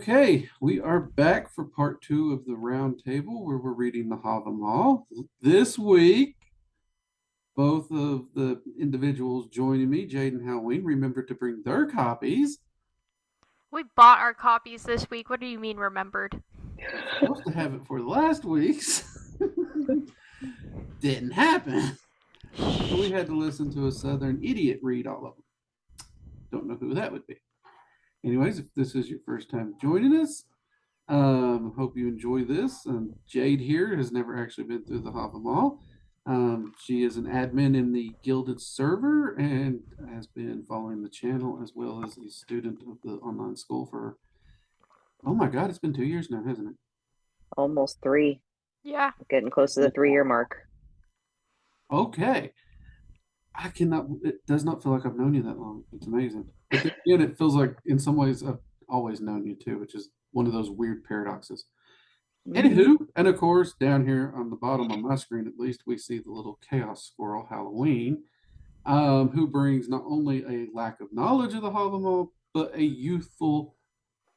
Okay, we are back for part two of the round table where we're reading the Havamal. This week, both of the individuals joining me, Jade and Halloween, remembered to bring their copies. We bought our copies this week. What do you mean remembered? Supposed to have it for the last week's. Didn't happen. So we had to listen to a Southern idiot read all of them. Don't know who that would be. Anyways, if this is your first time joining us, hope you enjoy this. Jade here has never actually been through the Havamal. She is an admin in the Gilded server and has been following the channel as well as a student of the online school for, oh my God, it's been 2 years now, hasn't it? Almost three. Yeah. Getting close to the 3-year mark. Okay. It does not feel like I've known you that long. It's amazing. But then again, it feels like in some ways I've always known you too, which is one of those weird paradoxes. Anywho, and of course, down here on the bottom of my screen, at least, we see the little chaos squirrel, Halloween, who brings not only a lack of knowledge of the Havamal, but a youthful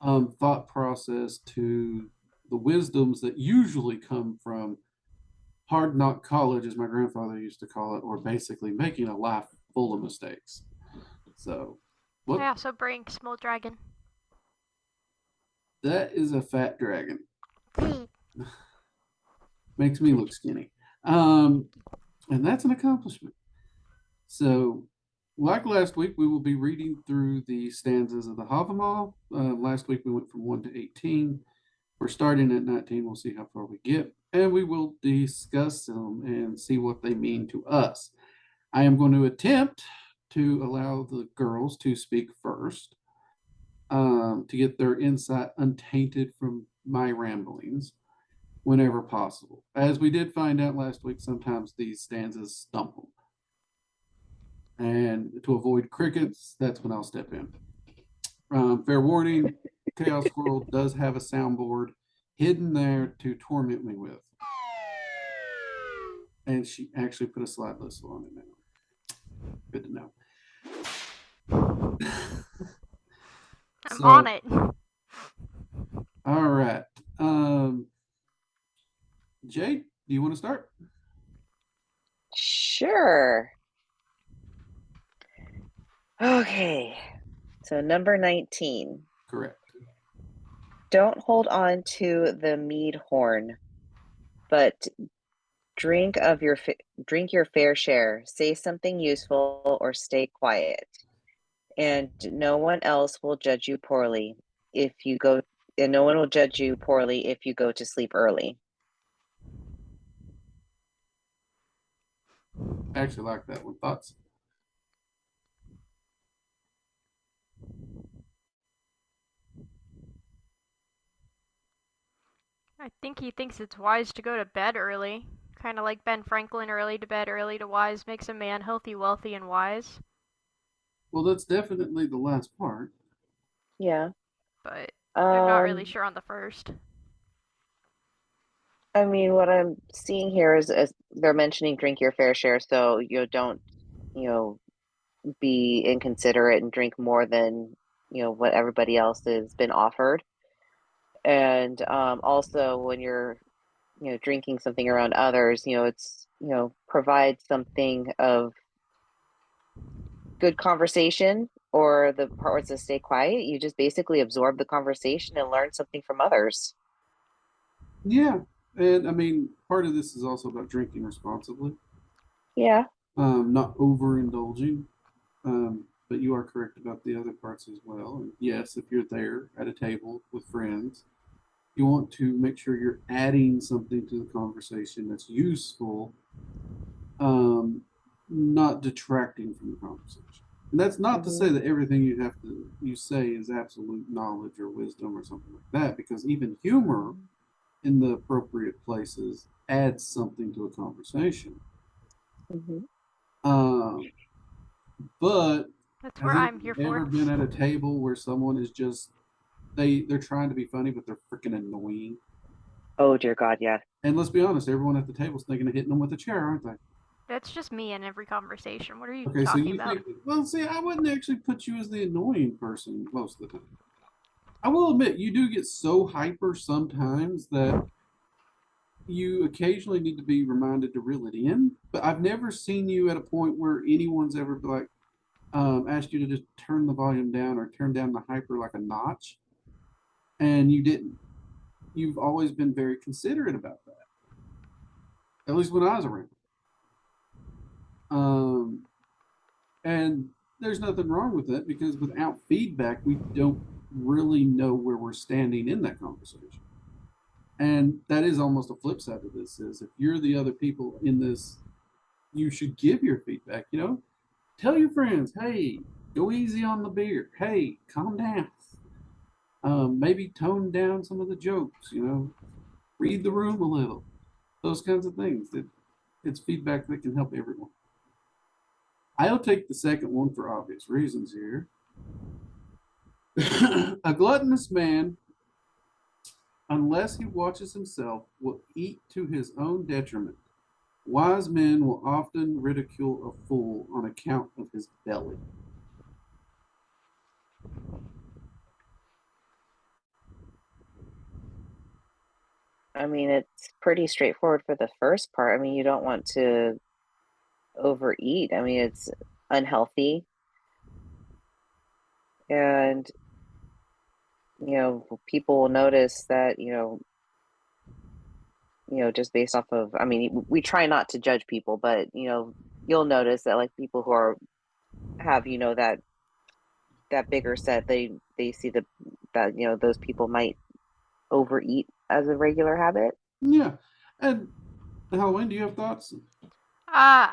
thought process to the wisdoms that usually come from hard knock college, as my grandfather used to call it, or basically making a life full of mistakes. So, what? I also bring small dragon. That is a fat dragon. Makes me look skinny. And that's an accomplishment. So, like last week, we will be reading through the stanzas of the Havamal. Last week we went from 1 to 18. We're starting at 19. We'll see how far we get. And we will discuss them and see what they mean to us. I am going to attempt to allow the girls to speak first to get their insight untainted from my ramblings whenever possible. As we did find out last week, sometimes these stanzas stump them. And to avoid crickets, that's when I'll step in. Fair warning, Chaos Squirrel does have a soundboard hidden there to torment me with. And she actually put a slide whistle on it now. Good to know. I'm on it. All right. Jade, do you want to start? Sure. Okay. So number 19. Correct. Don't hold on to the mead horn, but drink your fair share. Say something useful or stay quiet. And no one else will judge you poorly and no one will judge you poorly if you go to sleep early. I actually like that one. Thoughts? I think he thinks it's wise to go to bed early. Kind of like Ben Franklin, early to bed, early to wise makes a man healthy, wealthy, and wise. Well, that's definitely the last part. Yeah. But I'm not really sure on the first. I mean, what I'm seeing here is they're mentioning drink your fair share, so you don't, be inconsiderate and drink more than, what everybody else has been offered. And also when you're, drinking something around others, it's, provide something of good conversation, or the part where it says stay quiet, you just basically absorb the conversation and learn something from others. Yeah. And I mean, part of this is also about drinking responsibly. Yeah. Not overindulging. But you are correct about the other parts as well. And yes, if you're there at a table with friends, you want to make sure you're adding something to the conversation that's useful, not detracting from the conversation. And that's not to say that everything you say is absolute knowledge or wisdom or something like that, because even humor in the appropriate places adds something to a conversation. But that's where I'm here for. Ever been at a table where someone is just they're trying to be funny, but they're freaking annoying? Oh dear God, yeah. And let's be honest, everyone at the table is thinking of hitting them with a chair, aren't they? That's just me in every conversation. What are you talking about? Well, see, I wouldn't actually put you as the annoying person most of the time. I will admit, you do get so hyper sometimes that you occasionally need to be reminded to reel it in. But I've never seen you at a point where anyone's ever like asked you to just turn the volume down or turn down the hyper like a notch, and you didn't. You've always been very considerate about that. At least when I was around. Um, and there's nothing wrong with that because without feedback, we don't really know where we're standing in that conversation. And that is almost a flip side to this is if you're the other people in this, you should give your feedback, you know, tell your friends, hey, go easy on the beer. Hey, calm down. Maybe tone down some of the jokes, you know, read the room a little, those kinds of things. It's feedback that can help everyone. I'll take the second one for obvious reasons here. A gluttonous man, unless he watches himself, will eat to his own detriment. Wise men will often ridicule a fool on account of his belly. I mean, it's pretty straightforward for the first part. I mean, you don't want to overeat. I mean, it's unhealthy. And, people will notice that, just based off of, I mean, we try not to judge people, but, you'll notice that like people who have, that bigger set, they see that, those people might overeat as a regular habit. Yeah. And Halloween, do you have thoughts? Uh,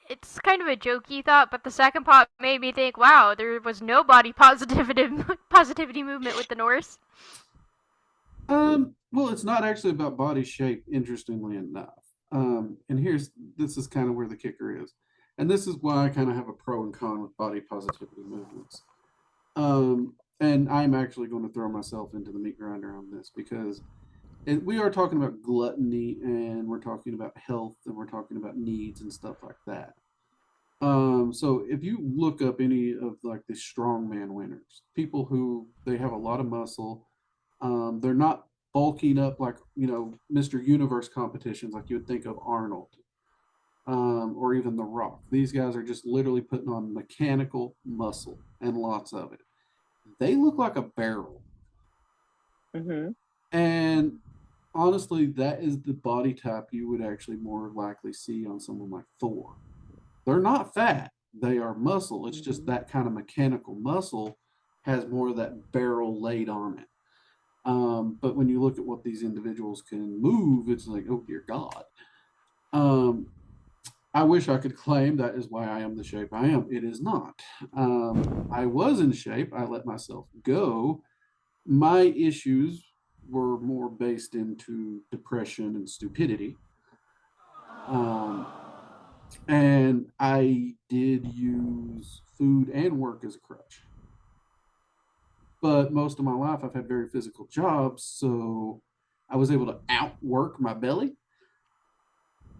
it's kind of a jokey thought, but the second part made me think, wow, there was no body positivity movement with the Norse. Well, it's not actually about body shape, interestingly enough. And this is kind of where the kicker is. And this is why I kind of have a pro and con with body positivity movements. And I'm actually going to throw myself into the meat grinder on this because we are talking about gluttony and we're talking about health and we're talking about needs and stuff like that. So if you look up any of like the strongman winners, people who they have a lot of muscle, they're not bulking up like Mr. Universe competitions like you would think of Arnold, or even The Rock. These guys are just literally putting on mechanical muscle and lots of it. They look like a barrel. Mm-hmm. And honestly, that is the body type you would actually more likely see on someone like Thor. They're not fat, they are muscle. It's just that kind of mechanical muscle has more of that barrel laid on it. But when you look at what these individuals can move, it's like, oh dear God. I wish I could claim that is why I am the shape I am. It is not. I was in shape. I let myself go. My issues were more based into depression and stupidity. And I did use food and work as a crutch. But most of my life, I've had very physical jobs, so I was able to outwork my belly.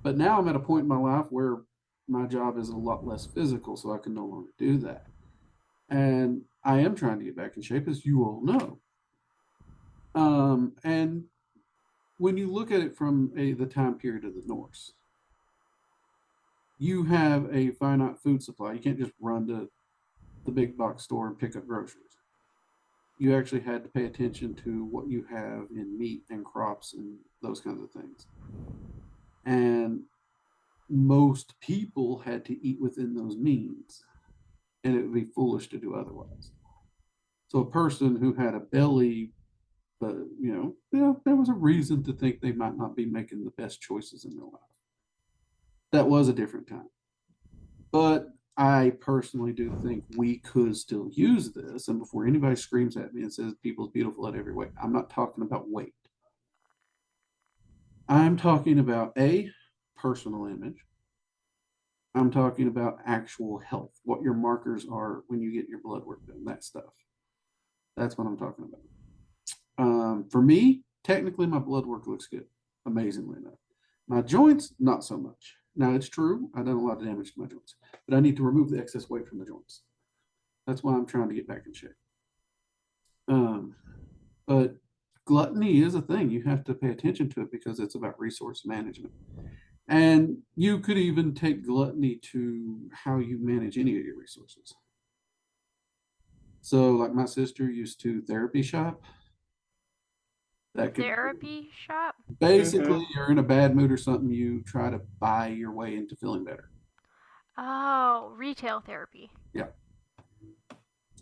But now I'm at a point in my life where my job is a lot less physical, so I can no longer do that. And I am trying to get back in shape, as you all know. And when you look at it from the time period of the Norse, you have a finite food supply. You can't just run to the big box store and pick up groceries. You actually had to pay attention to what you have in meat and crops and those kinds of things. And most people had to eat within those means, and it would be foolish to do otherwise. So a person who had a belly, but there was a reason to think they might not be making the best choices in their life. That was a different time. But I personally do think we could still use this. And before anybody screams at me and says people's beautiful at every weight, I'm not talking about weight. I'm talking about personal image. I'm talking about actual health, what your markers are when you get your blood work done, that stuff. That's what I'm talking about. For me, technically, my blood work looks good, amazingly enough. My joints, not so much. Now, it's true, I've done a lot of damage to my joints, but I need to remove the excess weight from the joints. That's why I'm trying to get back in shape. But gluttony is a thing. You have to pay attention to it because it's about resource management. And you could even take gluttony to how you manage any of your resources. So, like my sister used to therapy shop. That could Therapy shop? basically you're in a bad mood or something, you try to buy your way into feeling better. Oh, retail therapy. Yeah.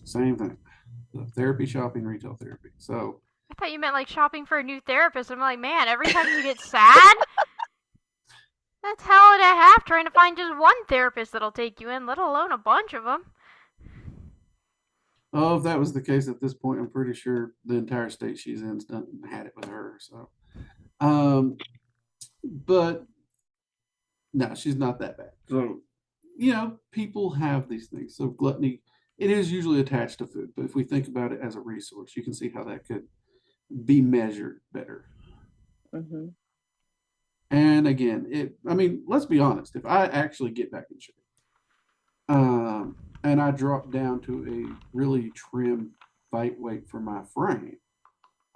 Same thing. The therapy shopping, retail therapy. So I thought you meant like shopping for a new therapist. I'm like, man, every time you get sad, that's hell and a half trying to find just one therapist that'll take you in, let alone a bunch of them. oh, if that was the case at this point, I'm pretty sure the entire state she's in's done had it with her. So but no, she's not that bad. So people have these things. So gluttony, it is usually attached to food, but if we think about it as a resource, you can see how that could be measured better. And again, let's be honest. If I actually get back in shape, and I drop down to a really trim fight weight for my frame,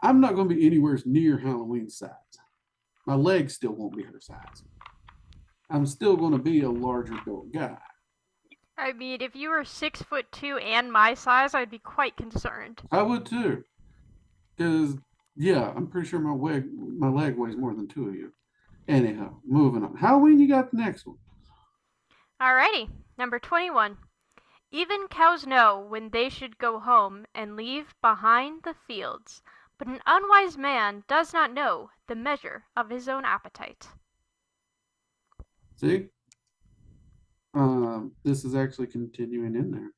I'm not going to be anywhere near Halloween size. My legs still won't be her size. I'm still going to be a larger built guy. I mean, if you were 6'2" and my size, I'd be quite concerned. I would too, because I'm pretty sure my leg weighs more than two of you. Anyhow, moving on. Halloween, you got the next one. Alrighty, number 21. Even cows know when they should go home and leave behind the fields, but an unwise man does not know the measure of his own appetite. See? This is actually continuing in there.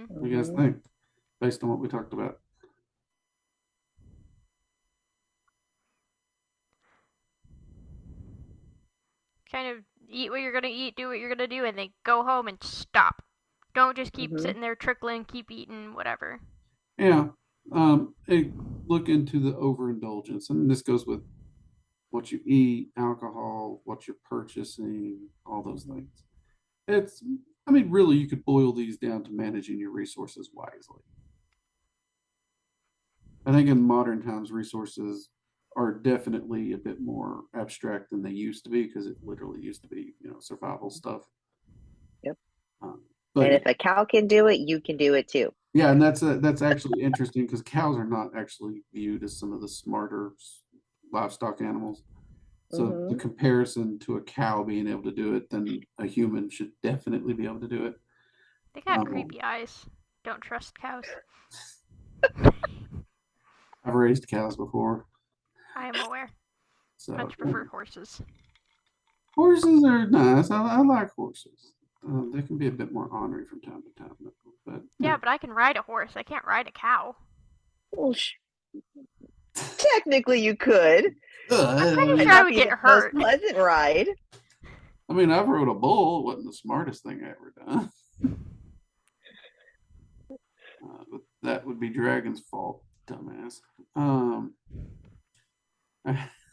What do you guys think, based on what we talked about? Kind of eat what you're going to eat, do what you're going to do, and then go home and stop. Don't just keep sitting there trickling, keep eating, whatever. Yeah. Look into the overindulgence. And this goes with what you eat, alcohol, what you're purchasing, all those things. Really, you could boil these down to managing your resources wisely. I think in modern times, resources are definitely a bit more abstract than they used to be because it literally used to be, survival stuff. Yep. But and if a cow can do it, you can do it too. Yeah, and that's actually interesting because cows are not actually viewed as some of the smarter livestock animals. So the comparison to a cow being able to do it, then a human should definitely be able to do it. They got creepy eyes. Don't trust cows. I've raised cows before. I am aware. So Much prefer horses. Horses are nice. I like horses. They can be a bit more ornery from time to time. But yeah, but I can ride a horse. I can't ride a cow. Well, technically, you could. I'm pretty sure I would get hurt. Most pleasant ride. I've rode a bull. It wasn't the smartest thing I ever done. But that would be Dragon's fault, dumbass.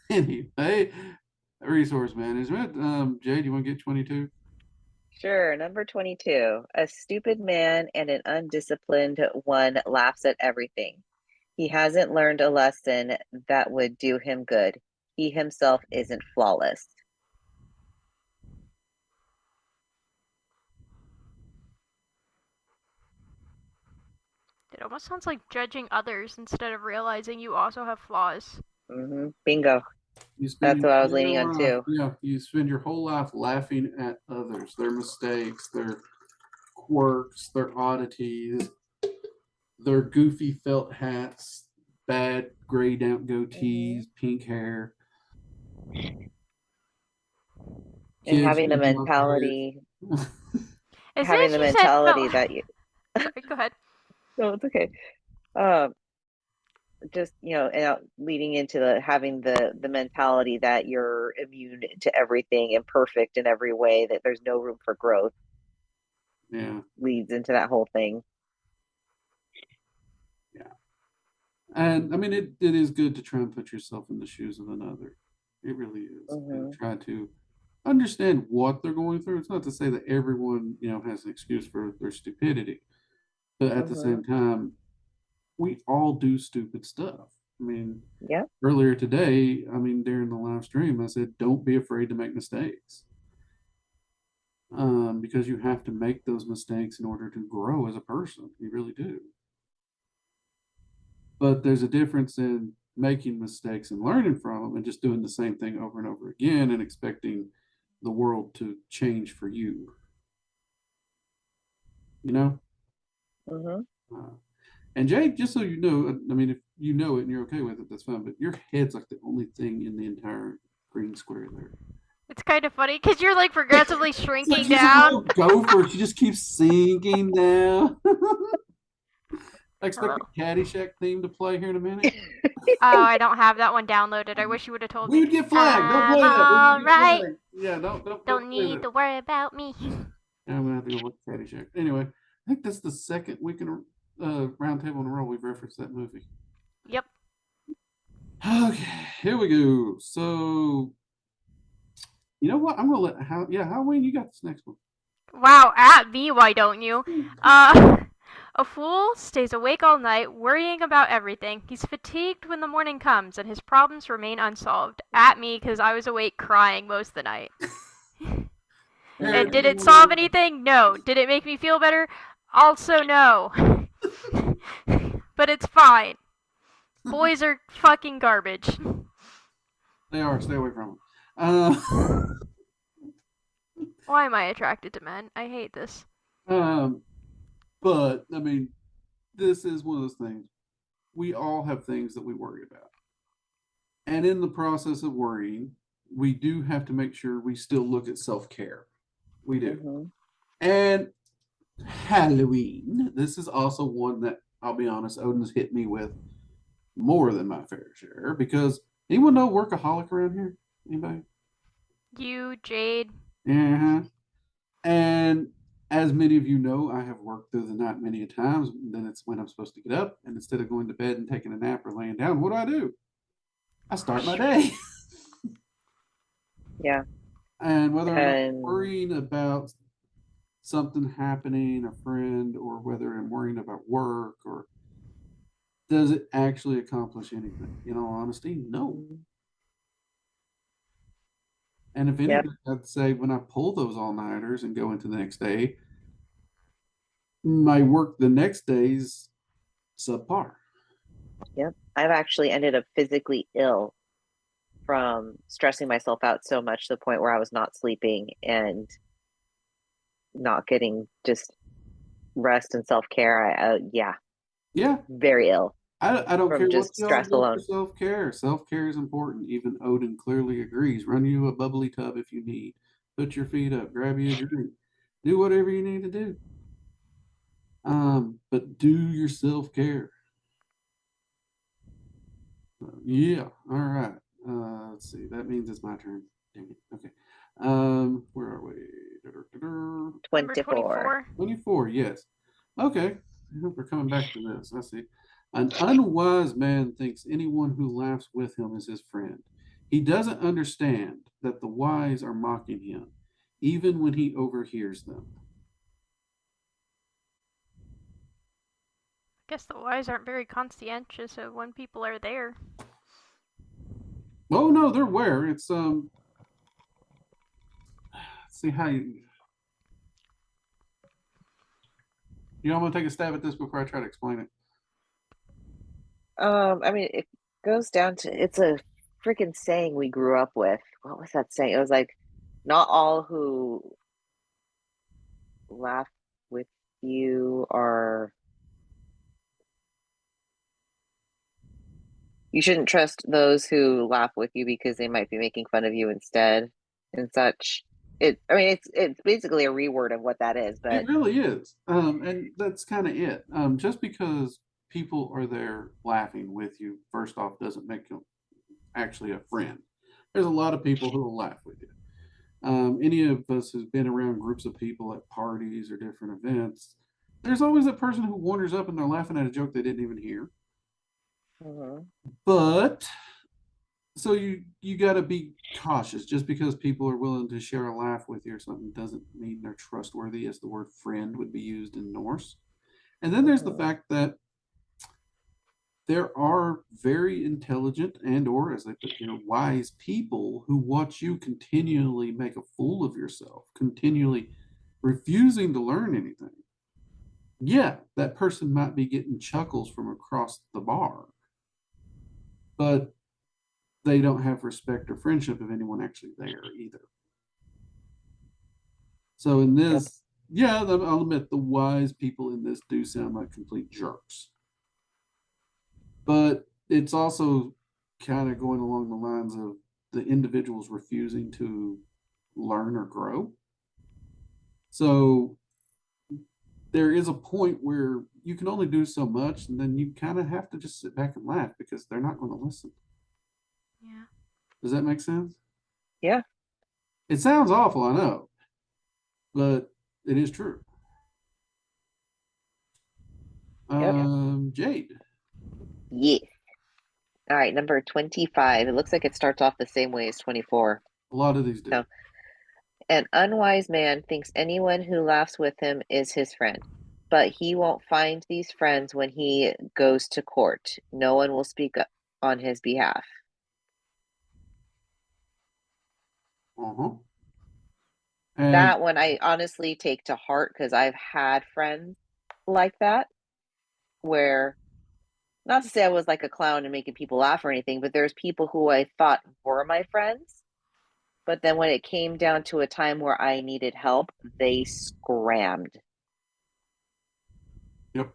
Anyway, resource management. Jay, do you want to get 22? Sure. Number 22. A stupid man and an undisciplined one laughs at everything. He hasn't learned a lesson that would do him good. He himself isn't flawless. It almost sounds like judging others instead of realizing you also have flaws. Bingo. That's what I was leaning on too. Yeah, you spend your whole life laughing at others, their mistakes, their quirks, their oddities, their goofy felt hats, bad grayed out goatees, pink hair. And having the mentality that you Sorry, go ahead. No, it's okay. Just leading into having the mentality that you're immune to everything and perfect in every way, that there's no room for growth. Yeah, leads into that whole thing. Yeah, and it is good to try and put yourself in the shoes of another. It really is. And try to understand what they're going through. It's not to say that everyone has an excuse for their stupidity, but at the same time, we all do stupid stuff. I mean, Yeah. earlier today, I mean, during the live stream, I said, don't be afraid to make mistakes. Because you have to make those mistakes in order to grow as a person. You really do. But there's a difference in making mistakes and learning from them and just doing the same thing over and over again and expecting the world to change for you. You know? Mm-hmm. And Jake, just so you know, I mean, if you know it and you're okay with it, that's fine. But your head's like the only thing in the entire green square there. It's kind of funny because you're like progressively It's like shrinking she's a down. little gopher. She just keeps sinking down. I expect Hello. the Caddyshack theme to play here in a minute. Oh, I don't have that one downloaded. I wish you would have told We me. would get flagged. Don't play that. We would get Alright. flagged. Yeah, don't Don't play need that. to worry about me. Yeah, I'm gonna have to go watch Caddyshack. Anyway, I think that's the second week in a roundtable in a row we've referenced that movie. Yep. Okay, here we go. So, you know what? I'm gonna let Halloween. You got this next one. Wow, at me, why don't you? Uh, a fool stays awake all night, worrying about everything. He's fatigued when the morning comes, and his problems remain unsolved. At me, because I was awake crying most of the night. And did it solve anything? No. Did it make me feel better? Also, no. But it's fine. Boys are fucking garbage. They are. Stay away from them. Why am I attracted to men? I hate this. But I mean, this is one of those things. We all have things that we worry about, and in the process of worrying, we do have to make sure we still look at self-care. We do. Mm-hmm. And Halloween, this is also one that I'll be honest, Odin's hit me with more than my fair share because anyone know workaholic around here? Anybody? You, Jade. Yeah. And as many of you know, I have worked through the night many a times. Then it's when I'm supposed to get up, and instead of going to bed and taking a nap or laying down, what do? I start my day. Yeah. And whether or not I'm And worrying about something happening, a friend, or whether I'm worrying about work, or does it actually accomplish anything? In all honesty, no. And if yep. anything, I'd say when I pull those all nighters and go into the next day, my work the next day's subpar. Yep. I've actually ended up physically ill from stressing myself out so much to the point where I was not sleeping and not getting just rest and self-care. Yeah, Yeah, very ill I don't care from what just y'all stress do for alone. self-care. Self-care is important. Even Odin clearly agrees. Run you a bubbly tub if you need. Put your feet up. Grab you a drink. Do whatever you need to do. But do your self-care. Yeah. All right. Let's see. That means it's my turn. Dang it. Okay. Where are we? Number 24. 24. 24. Yes. Okay. I hope we're coming back to this. I see. An unwise man thinks anyone who laughs with him is his friend. He doesn't understand that the wise are mocking him, even when he overhears them. I guess the wise aren't very conscientious of when people are there. Oh no, they're aware. It's let's see how you all want to take a stab at this before I try to explain it. I mean, it goes down to it's a freaking saying we grew up with. What was that saying? It was like, not all who laugh with you are. You shouldn't trust those who laugh with you because they might be making fun of you instead and such. I mean, it's basically a reword of what that is, It but really is. And that's kind of it. Just because people are there laughing with you, first off, doesn't make you actually a friend. There's a lot of people who will laugh with you. Any of us who's been around groups of people at parties or different events, there's always that person who wanders up and they're laughing at a joke they didn't even hear. mhm. But so you got to be cautious. Just because people are willing to share a laugh with you or something doesn't mean they're trustworthy, as the word friend would be used in Norse. And then there's the Mhm. fact that there are very intelligent and or, as they put here, wise people who watch you continually make a fool of yourself, continually refusing to learn anything. Yeah, that person might be getting chuckles from across the bar, but they don't have respect or friendship of anyone actually there either. So in Yep. this, yeah, I'll admit the wise people in this do sound like complete jerks. But it's also kind of going along the lines of the individuals refusing to learn or grow. So there is a point where you can only do so much, and then you kind of have to just sit back and laugh because they're not going to listen. Yeah. Does that make sense? Yeah. It sounds awful, I know, but it is true. Yep. Jade. Yeah. All right, number 25. It looks like it starts off the same way as 24. A lot of these do. So, an unwise man thinks anyone who laughs with him is his friend, but he won't find these friends when he goes to court. No one will speak up on his behalf. Uh-huh. And That one I honestly take to heart because I've had friends like that where, not to say I was like a clown and making people laugh or anything, but there's people who I thought were my friends. But then when it came down to a time where I needed help, they scrammed. yep.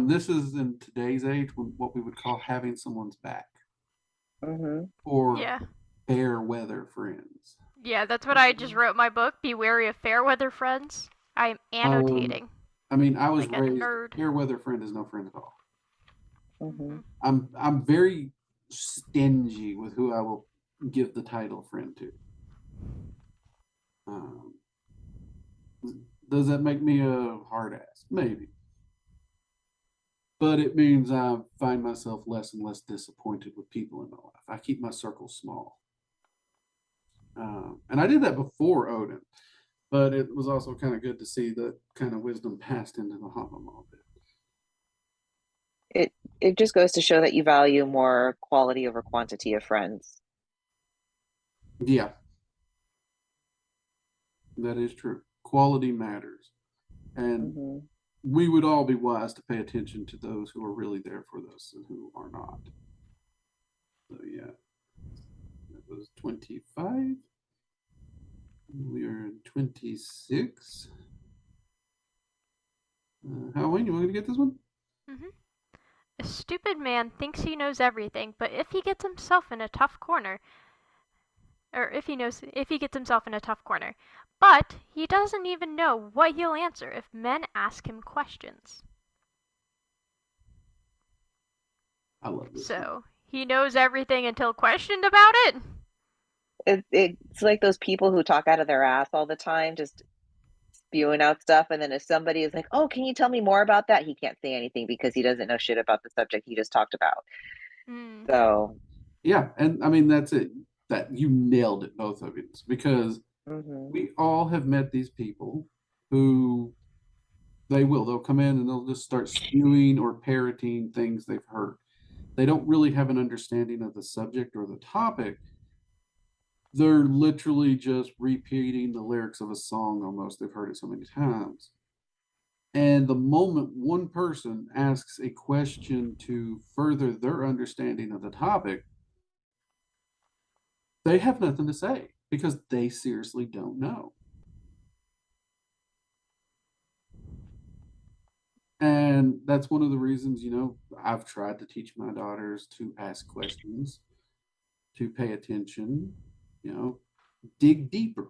This is in today's age what we would call having someone's back Mm-hmm. or Yeah. fair weather friends. Yeah, that's what I just wrote in my book. Be wary of fair weather friends. I'm annotating. I mean, I was Like a raised nerd. fair weather friend is no friend at all. Mm-hmm. I'm very stingy with who I will give the title friend to. Um, does that make me a hard ass? Maybe. But it means I find myself less and less disappointed with people in my life. I keep my circle small. And I did that before Odin, but it was also kind of good to see that kind of wisdom passed into the Havamal bit. It just goes to show that you value more quality over quantity of friends. Yeah, that is true. Quality matters. And Mm-hmm. we would all be wise to pay attention to those who are really there for us and who are not. So, yeah, that was 25. We are in 26. Halloween, you want to get this one? Hmm. A stupid man thinks he knows everything, but if he gets himself in a tough corner, if he gets himself in a tough corner, but he doesn't even know what he'll answer if men ask him questions. I love this one. So he knows everything until questioned about it. It's like those people who talk out of their ass all the time, just spewing out stuff. And then if somebody is like, "Oh, can you tell me more about that?" He can't say anything because he doesn't know shit about the subject he just talked about. Mm. So, Yeah, and I mean, that's it. That you nailed it, both of you, because mm-hmm. we all have met these people who they'll come in and they'll just start spewing or parroting things they've heard. They don't really have an understanding of the subject or the topic. They're literally just repeating the lyrics of a song almost. They've heard it so many times. And the moment one person asks a question to further their understanding of the topic, they have nothing to say because they seriously don't know. And that's one of the reasons, I've tried to teach my daughters to ask questions, to pay attention, dig deeper.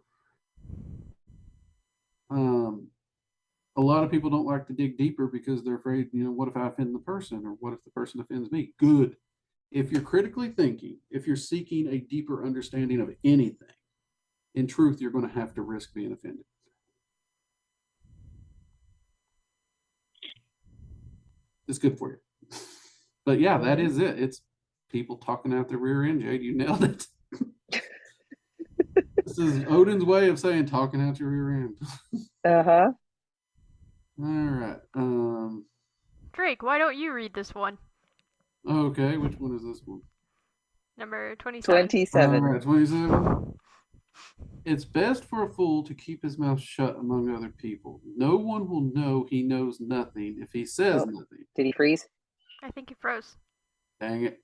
A lot of people don't like to dig deeper because they're afraid, what if I offend the person or what if the person offends me? Good. If you're critically thinking, if you're seeking a deeper understanding of anything, in truth, you're going to have to risk being offended. It's good for you. But yeah, that is it. It's people talking out their rear end. Jade, you nailed it. This is Odin's way of saying talking out your rear end. Uh-huh. All right. Drake, why don't you read this one? Okay, which one is this one? Number 27. All 27. right, 27. It's best for a fool to keep his mouth shut among other people. No one will know he knows nothing if he says Oh, nothing. did he freeze? I think he froze. Dang it.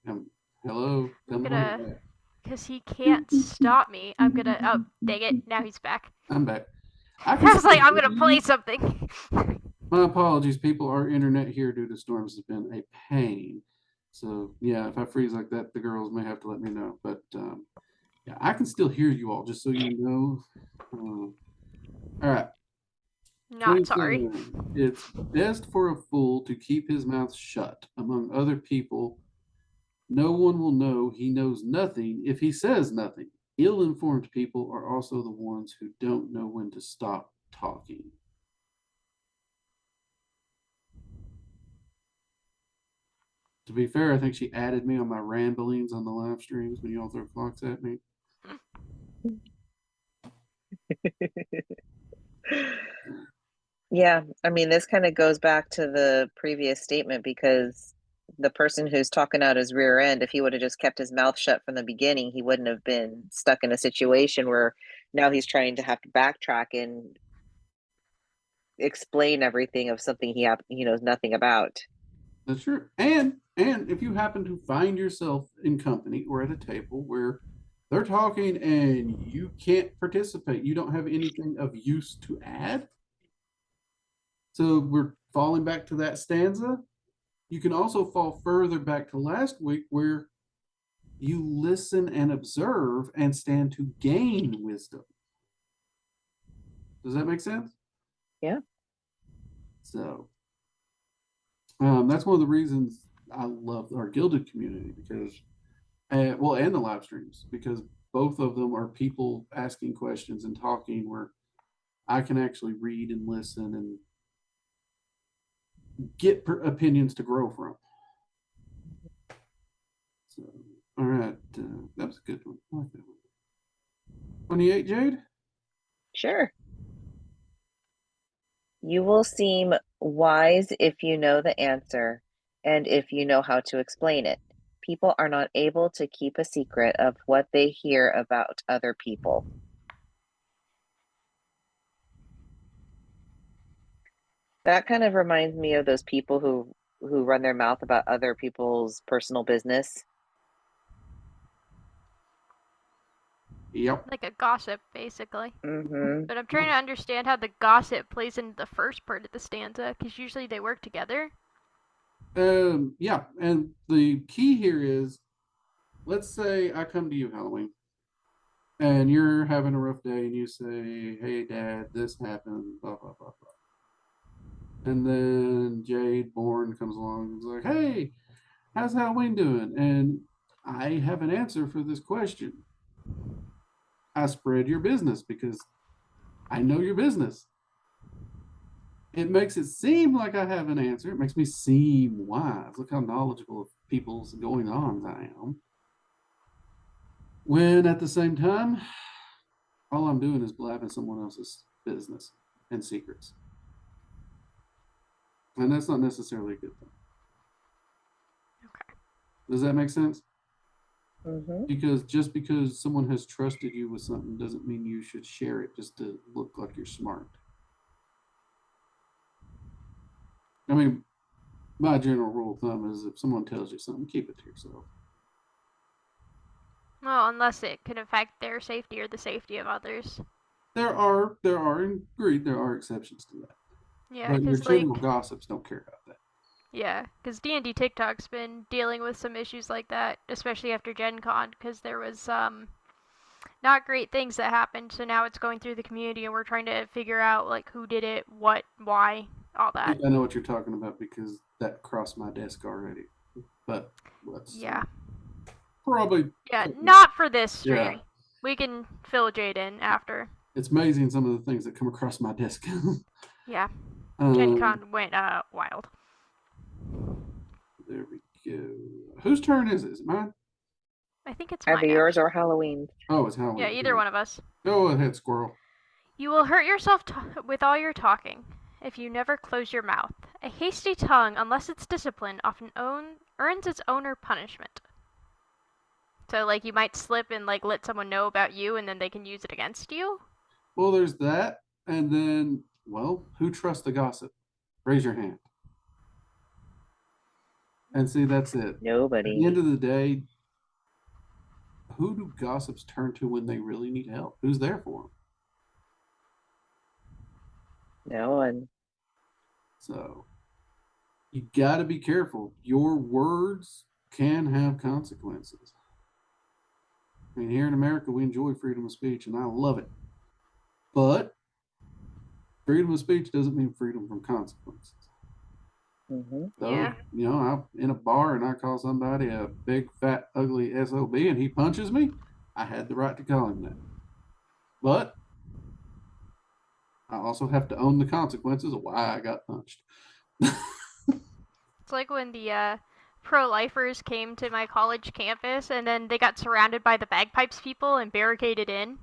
Hello. I'm Come on gonna, back. because he can't stop me. I'm gonna, oh, dang it, now he's back. I'm back. I I was still like, I'm hear gonna play you. something. My apologies, people. Our internet here due to storms has been a pain. So, yeah, if I freeze like that, the girls may have to let me know. But, yeah, I can still hear you all, just so you know. All right. Not sorry. 27. It's best for a fool to keep his mouth shut among other people. No one will know he knows nothing if he says nothing. Ill informed people are also the ones who don't know when to stop talking. To be fair, I think she added me on my ramblings on the live streams when y'all throw clocks at me. Yeah, I mean, this kind of goes back to the previous statement because the person who's talking out his rear end, if he would have just kept his mouth shut from the beginning, he wouldn't have been stuck in a situation where now he's trying to have to backtrack and explain everything of something he knows nothing about. That's true. And if you happen to find yourself in company or at a table where they're talking and you can't participate, you don't have anything of use to add. So we're falling back to that stanza. You can also fall further back to last week where you listen and observe and stand to gain wisdom. Does that make sense? Yeah. So that's one of the reasons I love our gilded community because, well, and the live streams because both of them are people asking questions and talking where I can actually read and listen and get opinions to grow from. So, all right, that was a good one. I like that one. 28, Jade? Sure. You will seem wise if you know the answer and if you know how to explain it. People are not able to keep a secret of what they hear about other people. That kind of reminds me of those people who run their mouth about other people's personal business. Yep. Like a gossip, basically. Mm-hmm. But I'm trying to understand how the gossip plays into the first part of the stanza, because usually they work together. Yeah, and the key here is, let's say I come to you, Halloween, and you're having a rough day, and you say, "Hey, Dad, this happened," blah blah blah blah. And then Jade Bourne comes along and is like, "Hey, how's Halloween doing?" And I have an answer for this question. I spread your business because I know your business. It makes it seem like I have an answer. It makes me seem wise. Look how knowledgeable of people's going on I am. When at the same time, all I'm doing is blabbing someone else's business and secrets. And that's not necessarily a good thing. Okay. Does that make sense? Mm-hmm. Because just because someone has trusted you with something doesn't mean you should share it just to look like you're smart. I mean, my general rule of thumb is if someone tells you something, keep it to yourself. Well, unless it could affect their safety or the safety of others. There are agreed, there are exceptions to that. Yeah, But your because like, general gossips don't care about that. yeah, because D&D TikTok's been dealing with some issues like that, especially after Gen Con, because there was not great things that happened. So now it's going through the community, and we're trying to figure out like who did it, what, why, all I that. think I know what you're talking about because that crossed my desk already. But let's Yeah. probably Yeah, not for this stream. Yeah. We can fill Jade in after. It's amazing some of the things that come across my desk. Yeah. Gen Con went wild. There we go. Whose turn is it? Is it mine? I think it's mine. Either yours or Halloween. Oh, it's Halloween. Yeah, either one of us. Go ahead, squirrel. You will hurt yourself with all your talking, if you never close your mouth. A hasty tongue, unless it's disciplined, often earns its owner punishment. So, like, you might slip and, like, let someone know about you, and then they can use it against you? Well, there's that. And then, well, who trusts the gossip? Raise your hand. And see, that's it. At the Nobody. end of the day, who do gossips turn to when they really need help? Who's there for them? No one. So you got to be careful. Your words can have consequences. I mean, here in America, we enjoy freedom of speech, and I love it. But freedom of speech doesn't mean freedom from consequences. Mm-hmm. So, Yeah. you know, I'm in a bar and I call somebody a big, fat, ugly SOB and he punches me, I had the right to call him that. But I also have to own the consequences of why I got punched. It's like when the pro-lifers came to my college campus and then they got surrounded by the bagpipes people and barricaded in.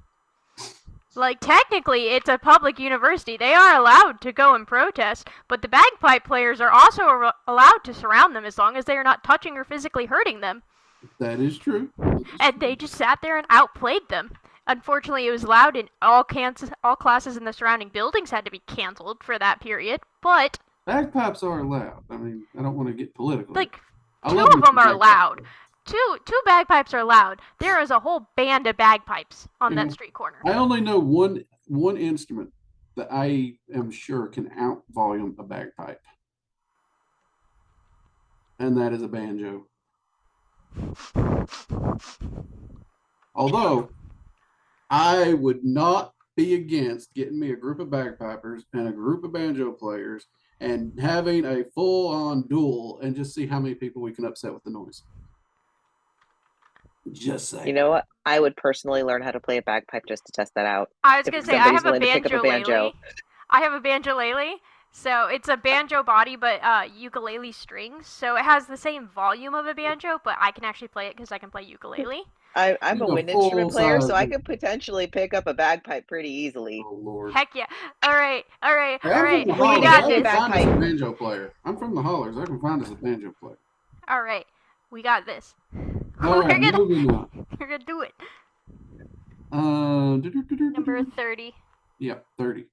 Like, technically, it's a public university. They are allowed to go and protest, but the bagpipe players are also allowed to surround them as long as they are not touching or physically hurting them. That is true. And they just sat there and outplayed them. Unfortunately, it was loud, and all classes in the surrounding buildings had to be canceled for that period, but... Bagpipes are allowed. I mean, I don't want to get political. Like, two of them are loud. Two bagpipes are loud. There is a whole band of bagpipes on that street corner. I only know one instrument that I am sure can out volume a bagpipe. And that is a banjo. Although I would not be against getting me a group of bagpipers and a group of banjo players and having a full-on duel and just see how many people we can upset with the noise. Just saying. You know what? I would personally learn how to play a bagpipe just to test that out. I was going to say, I have a willing to pick up a banjo. I have a banjolele. So it's a banjo body, but ukulele strings. So it has the same volume of a banjo, but I can actually play it because I can play ukulele. I'm a wind instrument player, so I could potentially pick up a bagpipe pretty easily. Oh, Lord. Heck yeah. All right. We got this. Find us a banjo player. I'm from the Hollers. I can find us a banjo player. All right. We got this. All right, moving on. We're going to do it. Number 30. Yep, 30.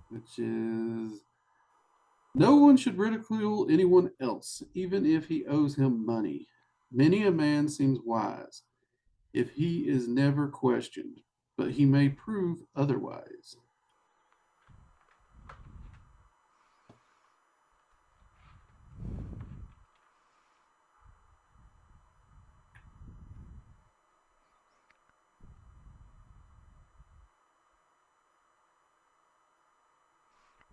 Which is, no one should ridicule anyone else, even if he owes him money. Many a man seems wise, if he is never questioned, but he may prove otherwise.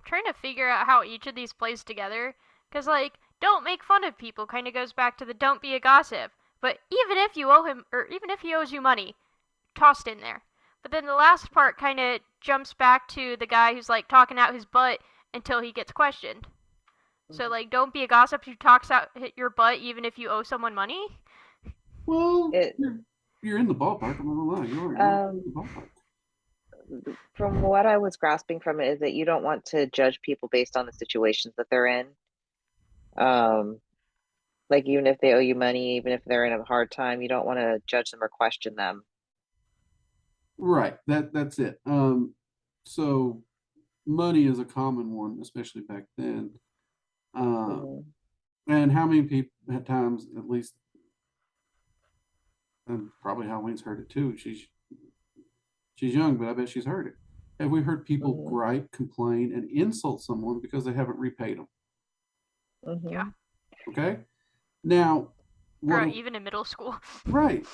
Trying to figure out how each of these plays together, because, like, don't make fun of people kind of goes back to the don't be a gossip, but even if you owe him, or even if he owes you money, tossed in there. But then the last part kind of jumps back to the guy who's, like, talking out his butt until he gets questioned. So, like, don't be a gossip who talks out your butt even if you owe someone money. Well, you're in the ballpark, I'm not gonna lie. You're in the ballpark. From what I was grasping from it is that you don't want to judge people based on the situations that they're in. Like, even if they owe you money, even if they're in a hard time, you don't want to judge them or question them. Right. That's it. So money is a common one, especially back then. And how many people at times, at least, and probably Halloween's heard it too. She's young, but I bet she's heard it. Have we heard people gripe, complain, and insult someone because they haven't repaid them? Yeah. Okay. Now, or even in middle school. Right.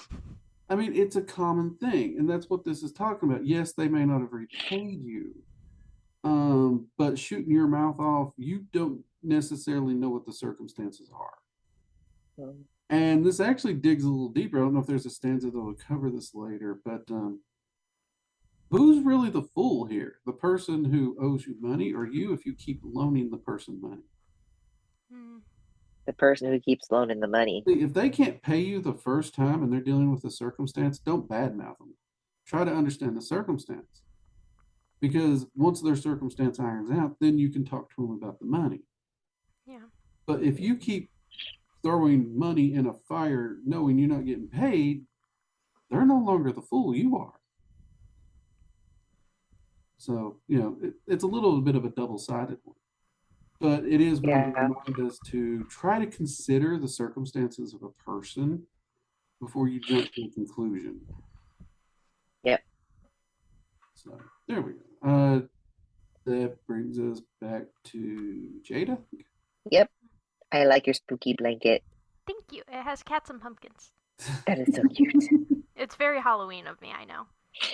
I mean, it's a common thing, and that's what this is talking about. Yes, they may not have repaid you, but shooting your mouth off, you don't necessarily know what the circumstances are. And this actually digs a little deeper. I don't know if there's a stanza that will cover this later, but who's really the fool here? The person who owes you money, or you if you keep loaning the person money? The person who keeps loaning the money. If they can't pay you the first time and they're dealing with a circumstance, don't badmouth them. Try to understand the circumstance. because once their circumstance irons out, then you can talk to them about the money. Yeah. But if you keep throwing money in a fire knowing you're not getting paid, they're no longer the fool, you are. So, it's a little bit of a double-sided one. But it is one to Yeah. remind us to try to consider the circumstances of a person before you jump to a conclusion. Yep. So there we go. That brings us back to Jada. Yep. I like your spooky blanket. Thank you. It has cats and pumpkins. That is so cute. It's very Halloween of me, I know.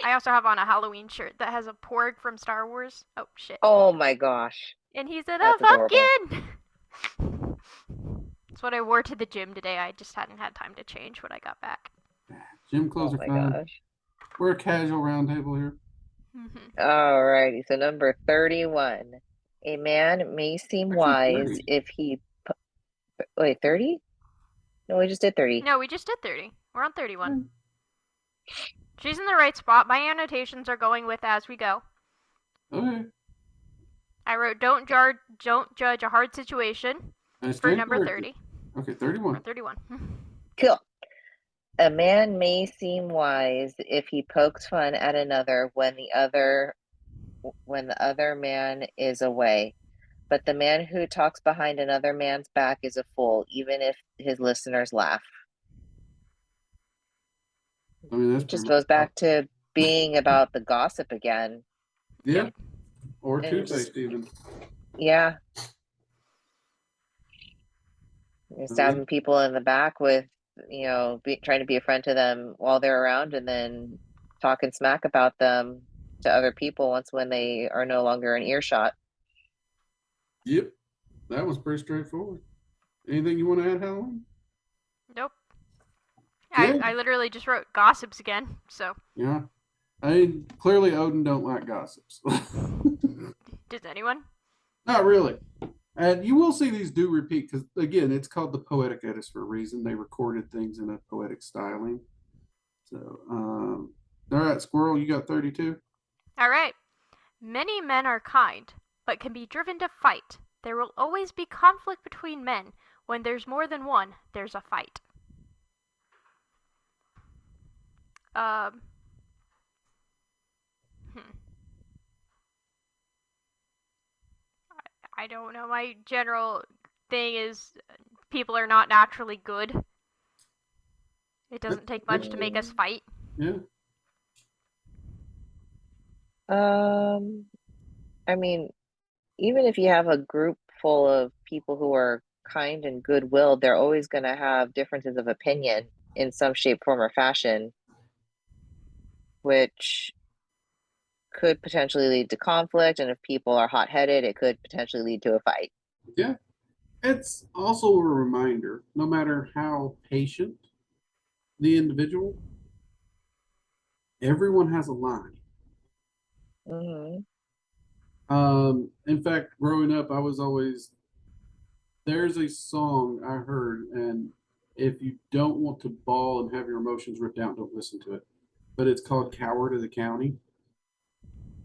I also have on a Halloween shirt that has a porg from Star Wars. Oh, shit. Oh my gosh. And he said, That's "A pumpkin!" That's what I wore to the gym today. I just hadn't had time to change when I got back. Gym clothes Oh are my fine. gosh. We're a casual roundtable here. Alrighty, so number 31. A man may seem Actually, wise 30. if he. Wait, 30? No, we just did 30. No, we just did 30. We're on 31. Hmm. She's in the right spot. My annotations are going with as we go. Okay. I wrote, don't judge a hard situation for number 30. Okay, 31. Or 31. Cool. A man may seem wise if he pokes fun at another when the other man is away. But the man who talks behind another man's back is a fool, even if his listeners laugh. I mean, that's It just goes back to being about the gossip again. Yeah. Or And toothpaste even. Yeah. Stabbing people in the back with, trying to be a friend to them while they're around, and then talking smack about them to other people when they are no longer in earshot. Yep. That was pretty straightforward. Anything you want to add, Halloween? Nope. Yeah. I literally just wrote gossips again, so. Yeah. I mean, clearly Odin don't like gossips. Does anyone? Not really. And you will see these do repeat because, again, it's called the Poetic Edis for a reason. They recorded things in a poetic styling. So, all right, Squirrel, you got 32? All right. Many men are kind, but can be driven to fight. There will always be conflict between men. When there's more than one, there's a fight. I don't know. My general thing is people are not naturally good. It doesn't take much to make us fight. Yeah. I mean, even if you have a group full of people who are kind and goodwill, they're always going to have differences of opinion in some shape, form, or fashion, which could potentially lead to conflict. And if people are hot-headed, it could potentially lead to a fight. Yeah. It's also a reminder, no matter how patient the individual, everyone has a line. Mm-hmm. In fact, growing up, there's a song I heard, and if you don't want to bawl and have your emotions ripped out, don't listen to it. But it's called Coward of the County.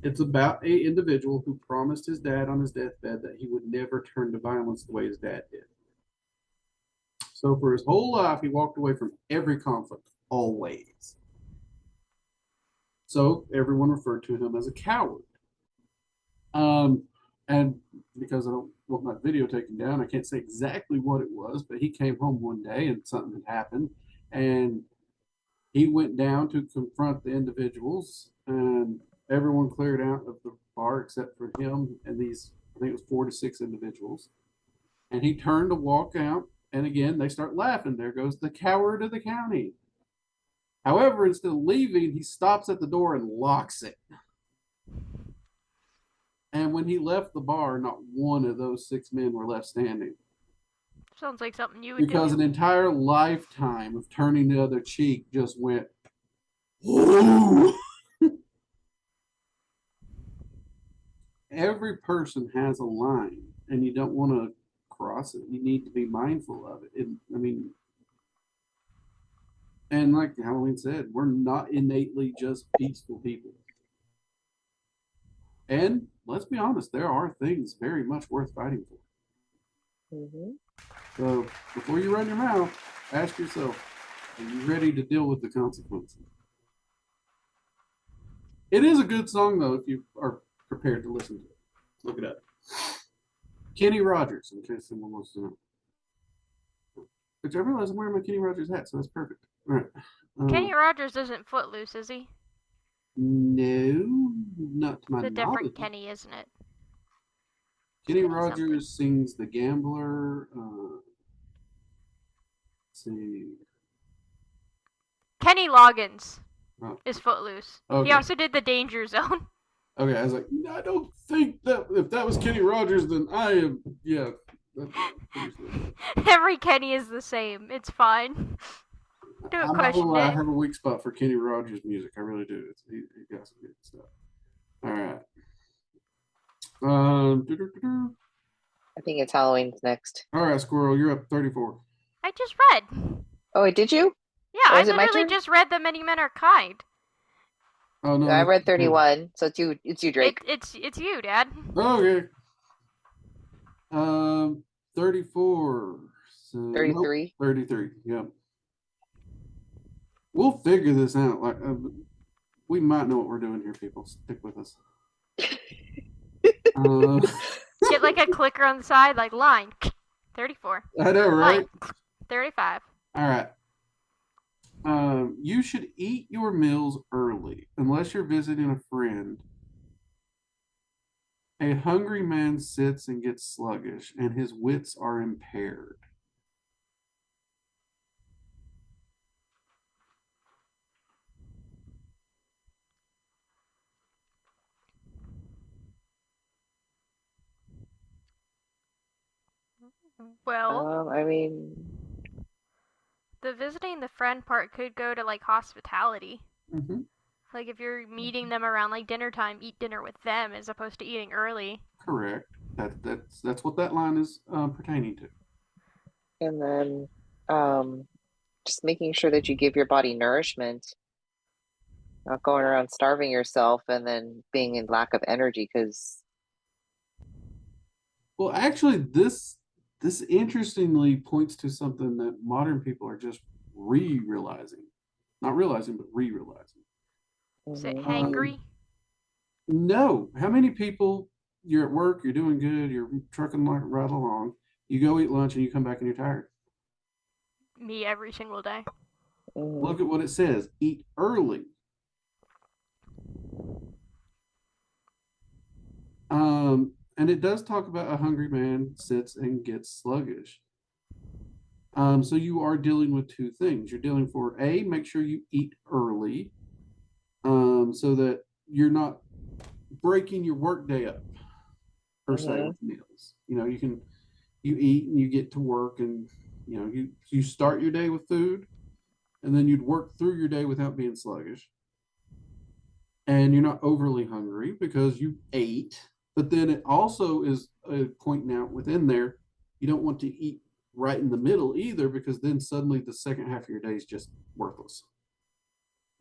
It's about a individual who promised his dad on his deathbed that he would never turn to violence the way his dad did. So for his whole life, he walked away from every conflict, always. So everyone referred to him as a coward. And because I don't want my video taken down, I can't say exactly what it was, but he came home one day and something had happened. And he went down to confront the individuals, and everyone cleared out of the bar except for him and these, I think it was 4 to 6 individuals. And he turned to walk out, and again, they start laughing. There goes the coward of the county. However, instead of leaving, he stops at the door and locks it. And when he left the bar, not one of those 6 men were left standing. Sounds like something you would Because do. an entire lifetime of turning the other cheek just went, whoa. Every person has a line, and you don't want to cross it. You need to be mindful of it. And like Halloween said, we're not innately just peaceful people. And let's be honest, there are things very much worth fighting for. Mm-hmm. So before you run your mouth, ask yourself, are you ready to deal with the consequences? It is a good song, though, if you are prepared to listen to it. Look it up. Kenny Rogers, in case someone wants to know. Which I realize I'm wearing my Kenny Rogers hat, so that's perfect. All right. Kenny Rogers isn't Footloose, is he? No, not to my It's a different knowledge. Kenny, isn't it? Kenny Kenny Rogers sings The Gambler. Let's see. Kenny Loggins Oh, is Footloose. He okay. also did The Danger Zone. Okay, I was like, I don't think that if that was Kenny Rogers, then I am. Yeah. Every Kenny is the same. It's fine. Don't I'm not question gonna lie, I it. have a weak spot for Kenny Rogers music. I really do. He got some good stuff. All right. Doo-doo-doo-doo. I think it's Halloween's next. All right, Squirrel, you're up 34. I just read. Oh, wait, did you? Yeah, Oh, I is it my literally turn? just read The Many Men Are Kind. Oh no, I read 31, so it's you. It's you, Drake. It's you, Dad. Okay. 34. So, 33. Nope, 33. Yep. We'll figure this out. Like, we might know what we're doing here, people. Stick with us. Get like a clicker on the side, like line 34. I know, right? Line 35. All right. You should eat your meals early unless you're visiting a friend. A hungry man sits and gets sluggish, and his wits are impaired. Well, I mean, the visiting the friend part could go to like hospitality. Mm-hmm. Like if you're meeting them around like dinner time, eat dinner with them as opposed to eating early. Correct. That's what that line is pertaining to. and then just making sure that you give your body nourishment, not going around starving yourself and then being in lack of energy because Well, actually, this interestingly points to something that modern people are just realizing, not realizing, but realizing. Is it Mhm. hangry? No, how many people you're at work, you're doing good, you're trucking like right along, you go eat lunch and you come back and you're tired. Me every single day. Look at what it says: eat early. And it does talk about a hungry man sits and gets sluggish. So you are dealing with two things. You're dealing for A, make sure you eat early, so that you're not breaking your work day up per se with meals. You know, you eat and you get to work, and you start your day with food, and then you'd work through your day without being sluggish. And you're not overly hungry because you ate. But then it also is pointing out within there, you don't want to eat right in the middle either, because then suddenly the second half of your day is just worthless.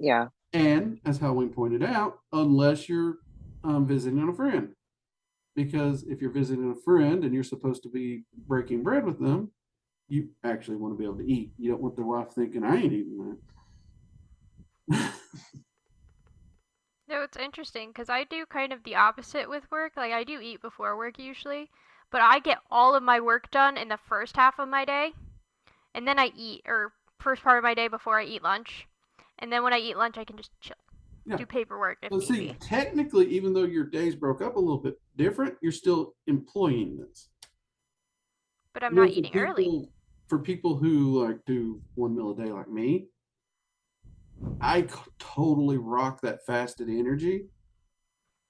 Yeah. And as Halloween pointed out, unless you're visiting a friend, because if you're visiting a friend and you're supposed to be breaking bread with them, you actually want to be able to eat. You don't want their wife thinking, I ain't eating that. No, it's interesting because I do kind of the opposite with work. Like I do eat before work usually, but I get all of my work done in the first half of my day, and then I eat, or first part of my day before I eat lunch, and then when I eat lunch I can just chill, do paperwork if need be. Technically, even though your days broke up a little bit different, you're still employing this. But I'm not eating early. For people who like do one meal a day like me, I totally rock that fasted energy.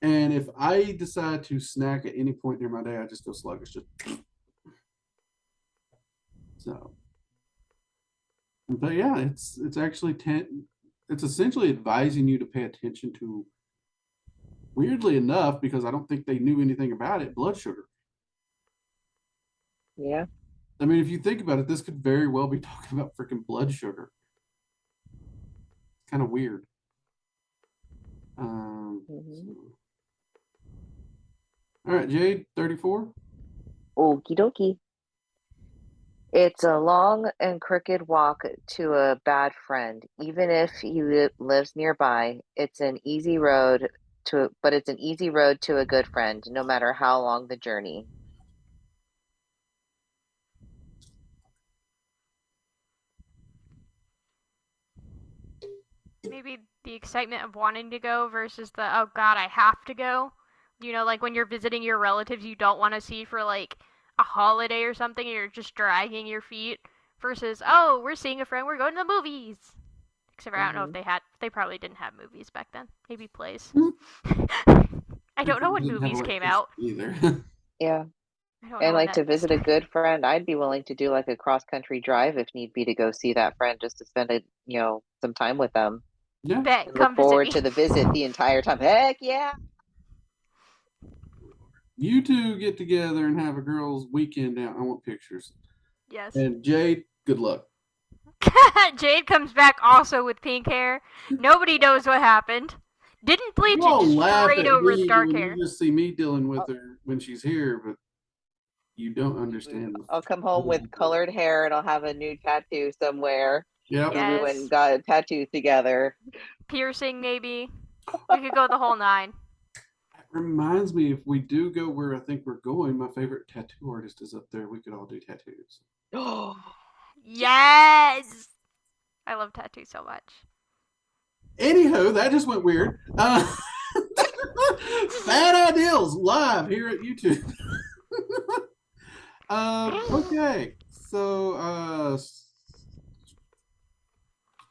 And if I decide to snack at any point during my day, I just go sluggish. So, but yeah, it's actually it's essentially advising you to pay attention to, weirdly enough, because I don't think they knew anything about it, blood sugar. Yeah. I mean, if you think about it, this could very well be talking about freaking blood sugar. It's kind of weird. So. All right, Jade, 34. Okie dokie. It's a long and crooked walk to a bad friend, even if he lives nearby. It's an easy road to a good friend, no matter how long the journey. Maybe the excitement of wanting to go versus the, oh god, I have to go. You know, like when you're visiting your relatives you don't want to see for like a holiday or something, and you're just dragging your feet. Versus, oh, we're seeing a friend, we're going to the movies. Except for I don't know if they probably didn't have movies back then. Maybe plays. I They don't know when didn't have movies came electricity out. either. Yeah. I don't know And when like that to visit a started. good friend, I'd be willing to do like a cross-country drive if need be to go see that friend just to spend some time with them Yeah. Bet, and look come visit forward me. to the visit the entire time. Heck yeah. You two get together and have a girls' weekend out. I want pictures. Yes. And Jade, good luck. Jade comes back also with pink hair. Nobody knows what happened. Didn't bleach You it, all just laugh straight at over the me dark when hair. you just see me dealing with I'll, her when she's here, but you don't understand the I'll come home full with detail. colored hair and I'll have a new tattoo somewhere Yep. because we went Yes. and got a tattoo together. Piercing, maybe. We could go the whole nine. It reminds me, if we do go where I think we're going, my favorite tattoo artist is up there. We could all do tattoos. Yes! I love tattoos so much. Anyhow, that just went weird. Fat Ideals live here at YouTube. Okay. So,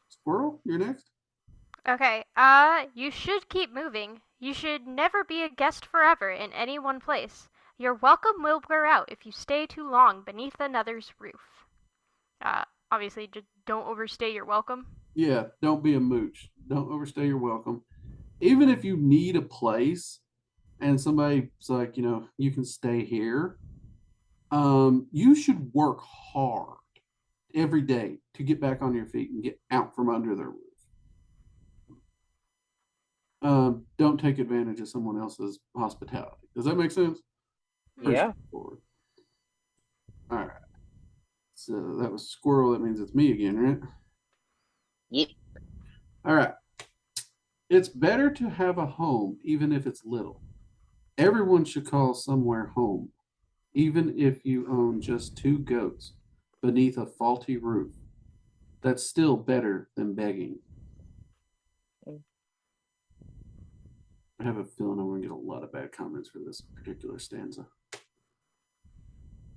Squirrel, you're next. Okay, you should keep moving. You should never be a guest forever in any one place. Your welcome will wear out if you stay too long beneath another's roof. Obviously, just don't overstay your welcome. Yeah, don't be a mooch. Don't overstay your welcome. Even if you need a place and somebody's like, you can stay here, you should work hard every day to get back on your feet and get out from under their roof. Don't take advantage of someone else's hospitality. Does that make sense? Pretty Yeah. straightforward. All right. So that was squirrel. That means it's me again, right? Yep. All right. It's better to have a home, even if it's little. Everyone should call somewhere home, even if you own just two goats beneath a faulty roof. That's still better than begging. I have a feeling I'm going to get a lot of bad comments for this particular stanza.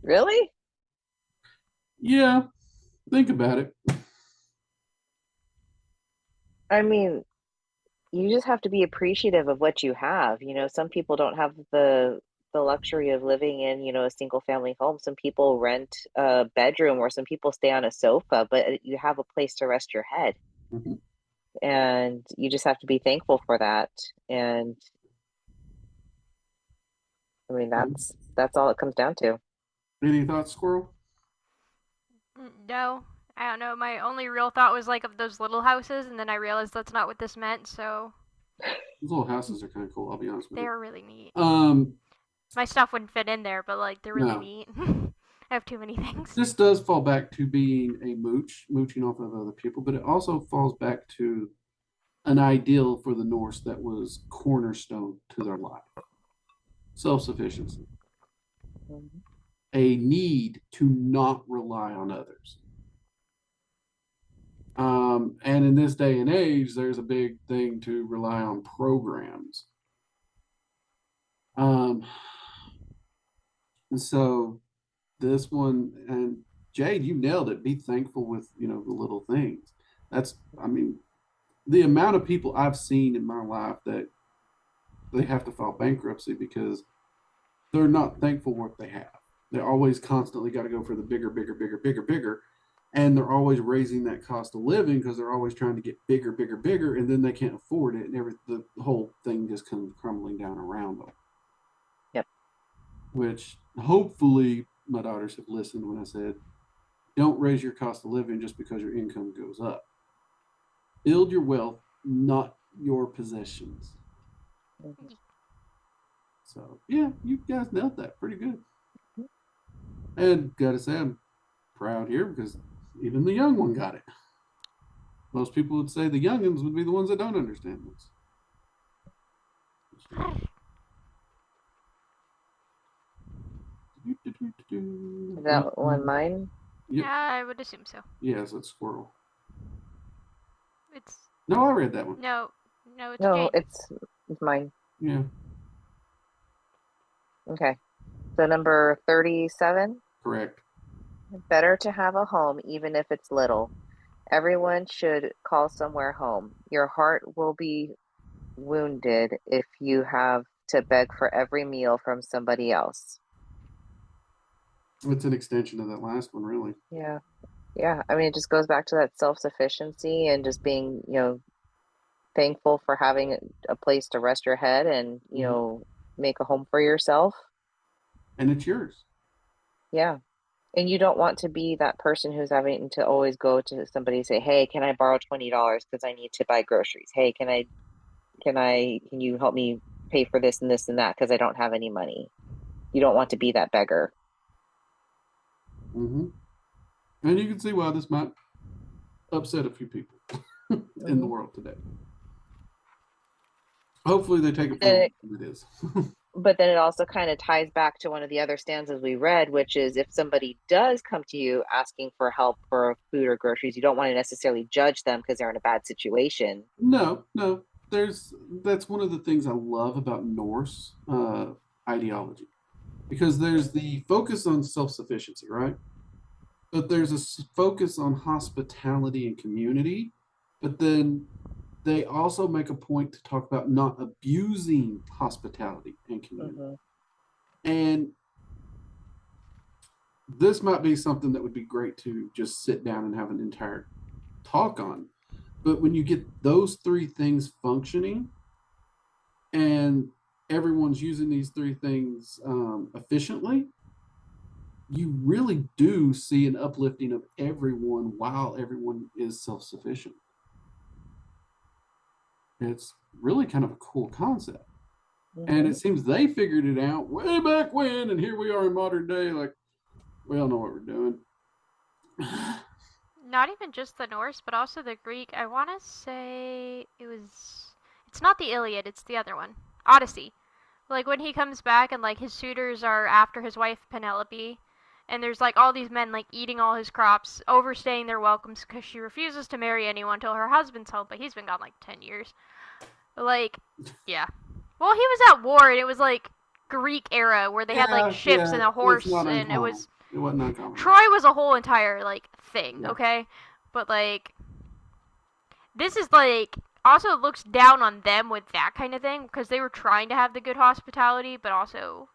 Really? Yeah, think about it. I mean, you just have to be appreciative of what you have. Some people don't have the luxury of living in, a single family home. Some people rent a bedroom or some people stay on a sofa, but you have a place to rest your head. Mhm. And you just have to be thankful for that. And I mean, that's all it comes down to. Any thoughts, Squirrel? No, I don't know. My only real thought was like of those little houses, and then I realized that's not what this meant, so Those little houses are kind of cool, I'll be honest with they you. are really neat. Um, My stuff wouldn't fit in there, but like they're really no, neat. I have too many things. this does fall back to being a mooching off of other people, but it also falls back to an ideal for the Norse that was cornerstone to their life: self sufficiency, Mhm. a need to not rely on others. And in this day and age, there's a big thing to rely on programs. Um, and so this one, and Jade, you nailed it. Be thankful with the little things. I mean, the amount of people I've seen in my life that they have to file bankruptcy because they're not thankful what they have. They always constantly got to go for the bigger, bigger, bigger, bigger, bigger. And they're always raising that cost of living because they're always trying to get bigger, bigger, bigger, and then they can't afford it, and the whole thing just comes crumbling down around them. Yep. Which hopefully my daughters have listened when I said, don't raise your cost of living just because your income goes up. Build your wealth, not your possessions. So yeah, you guys nailed that pretty good. And gotta say, I'm proud here because even the young one got it. Most people would say the youngins would be the ones that don't understand this. Is that one mine? Yep. Yeah, I would assume so. Yes, it's squirrel. It's No, I read that one. no, it's No, Jane. it's mine. Yeah, Okay. So number 37. correct. Better to have a home, even if it's little. Everyone should call somewhere home. Your heart will be wounded if you have to beg for every meal from somebody else. It's an extension of that last one, really. Yeah. Yeah. I mean, it just goes back to that self-sufficiency and just being, thankful for having a place to rest your head and, make a home for yourself. And it's yours. Yeah. And you don't want to be that person who's having to always go to somebody and say, "Hey, can I borrow $20 because I need to buy groceries? Hey, can you help me pay for this and this and that because I don't have any money?" You don't want to be that beggar. Mm-hmm. And you can see why this might upset a few people in the world today. Hopefully they take it for what it is. But then it also kind of ties back to one of the other stanzas we read, which is if somebody does come to you asking for help for food or groceries, you don't want to necessarily judge them because they're in a bad situation. No. That's one of the things I love about Norse ideology. Because there's the focus on self-sufficiency, right? But there's a focus on hospitality and community. But then they also make a point to talk about not abusing hospitality and community. Mm-hmm. And this might be something that would be great to just sit down and have an entire talk on. But when you get those three things functioning and everyone's using these three things efficiently, you really do see an uplifting of everyone while everyone is self-sufficient. It's really kind of a cool concept. Mm-hmm. And it seems they figured it out way back when, and here we are in modern day, like, we all know what we're doing. Not even just the Norse, but also the Greek. I want to say it's not the Iliad, it's the other one. Odyssey. Like when he comes back and like his suitors are after his wife Penelope, and there's like all these men like eating all his crops, overstaying their welcomes because she refuses to marry anyone till her husband's home, but he's been gone like 10 years. Like, yeah. Well, he was at war, and it was like Greek era where they had like ships and a horse, and it wasn't uncommon. Troy was a whole entire like thing, okay? But like, this is like also looks down on them with that kind of thing because they were trying to have the good hospitality, but also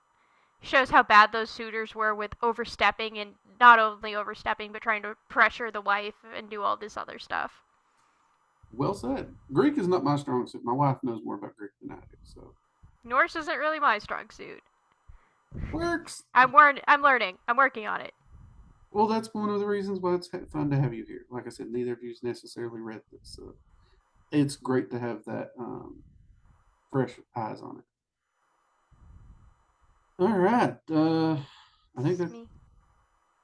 shows how bad those suitors were with overstepping, and not only overstepping but trying to pressure the wife and do all this other stuff. Well said. Greek is not my strong suit. My wife knows more about Greek than I do, so. Norse isn't really my strong suit. Works. I'm learning. I'm working on it. Well, that's one of the reasons why it's fun to have you here. Like I said, neither of you's necessarily read this, so it's great to have that fresh eyes on it. All right. I think that's me.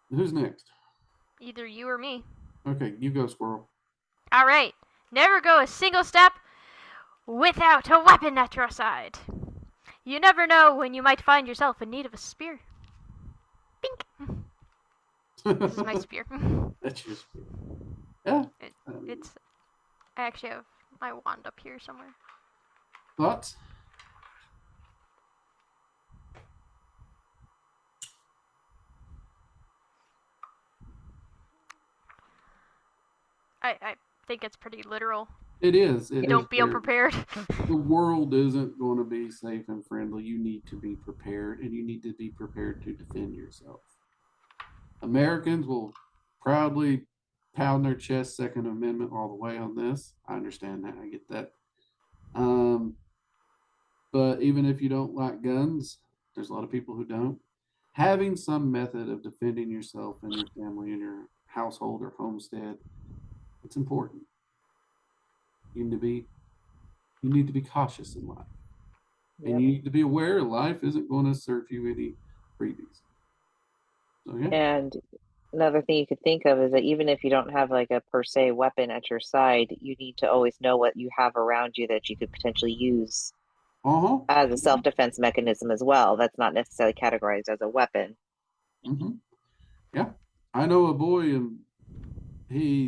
Who's next? Either you or me. Okay, you go, squirrel. All right. Never go a single step without a weapon at your side. You never know when you might find yourself in need of a spear. Bink. This is my spear. That's your spear. Yeah. It's. I actually have my wand up here somewhere. Thoughts? I think it's pretty literal. It is. Don't be unprepared. The world isn't going to be safe and friendly. You need to be prepared, and you need to be prepared to defend yourself. Americans will proudly pound their chest Second Amendment all the way on this. I understand that. I get that. But even if you don't like guns, there's a lot of people who don't. Having some method of defending yourself and your family and your household or homestead, it's important. You need to be cautious in life. And you need to be aware life isn't going to serve you any freebies. So, yeah. And another thing you could think of is that even if you don't have like a per se weapon at your side, you need to always know what you have around you that you could potentially use as a self-defense mechanism as well. That's not necessarily categorized as a weapon. Yeah. I know a boy, and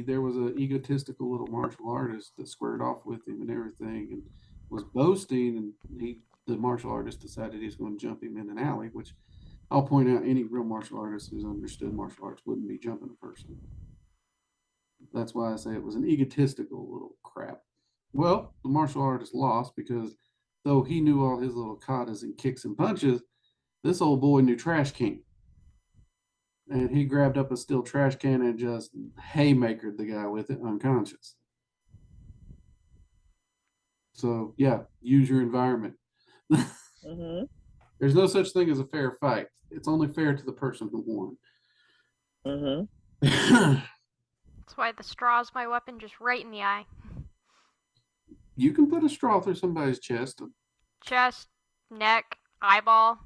there was an egotistical little martial artist that squared off with him and everything and was boasting, and the martial artist decided he's going to jump him in an alley, which I'll point out any real martial artist who's understood martial arts wouldn't be jumping a person. That's why I say it was an egotistical little crap. Well, the martial artist lost because though he knew all his little katas and kicks and punches, this old boy knew trash can. And he grabbed up a steel trash can and just haymakered the guy with it unconscious. So, yeah, use your environment. There's no such thing as a fair fight. It's only fair to the person who won. That's why the straw's my weapon, just right in the eye. You can put a straw through somebody's chest. Chest, neck, eyeball,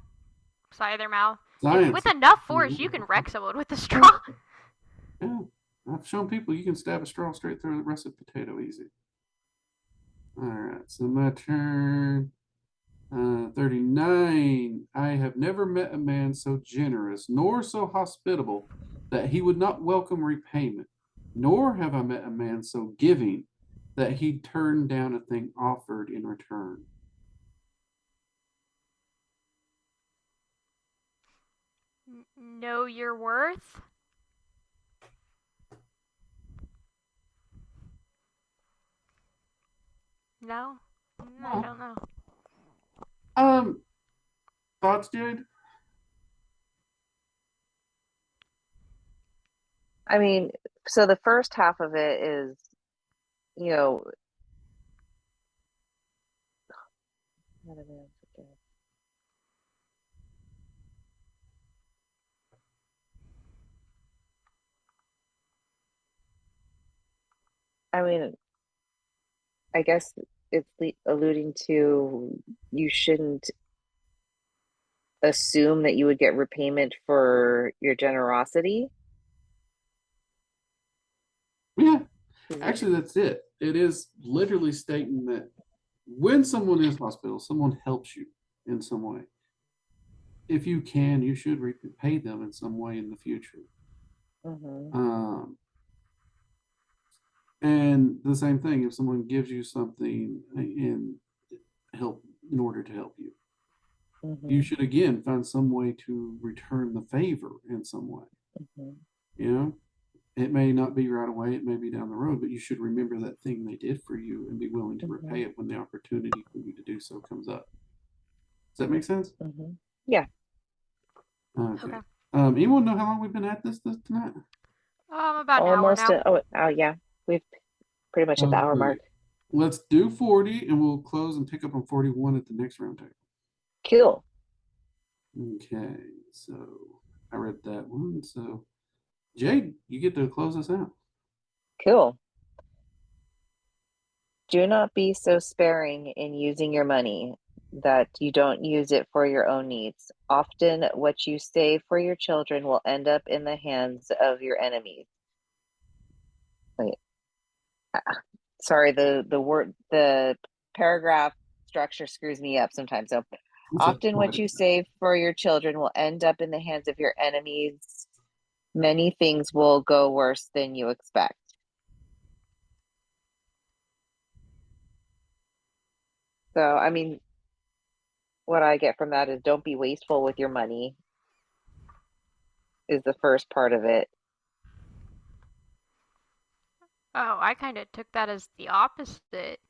side of their mouth. With Science. enough force, you can wreck someone with a straw. Yeah, I've shown people you can stab a straw straight through the russet potato easy. All right, so my turn. 39. I have never met a man so generous nor so hospitable that he would not welcome repayment, nor have I met a man so giving that he'd turn down a thing offered in return. Know your worth? No? I don't know. Thoughts, Jade? I mean, so the first half of it is, you know, I mean, I guess it's alluding to you shouldn't assume that you would get repayment for your generosity. Yeah, actually, that's it. It is literally stating that when someone is hospitable, someone helps you in some way. If you can, you should repay them in some way in the future. And the same thing, if someone gives you something in order to help you, you should again find some way to return the favor in some way. You know, it may not be right away, it may be down the road, but you should remember that thing they did for you and be willing to repay it when the opportunity for you to do so comes up. Does that make sense? Yeah. Okay. Anyone know how long we've been at this tonight? About almost an hour now. Yeah, we've pretty much at the hour mark. Let's do 40 and we'll close and pick up on 41 at the next round table. Cool. Okay, so I read that one. So Jade, you get to close us out. Cool. Do not be so sparing in using your money that you don't use it for your own needs. Often what you save for your children will end up in the hands of your enemies. Wait. Sorry, the paragraph structure screws me up sometimes. So often what you save for your children will end up in the hands of your enemies. Many things will go worse than you expect. So, I mean, what I get from that is don't be wasteful with your money is the first part of it. Oh, I kind of took that as the opposite.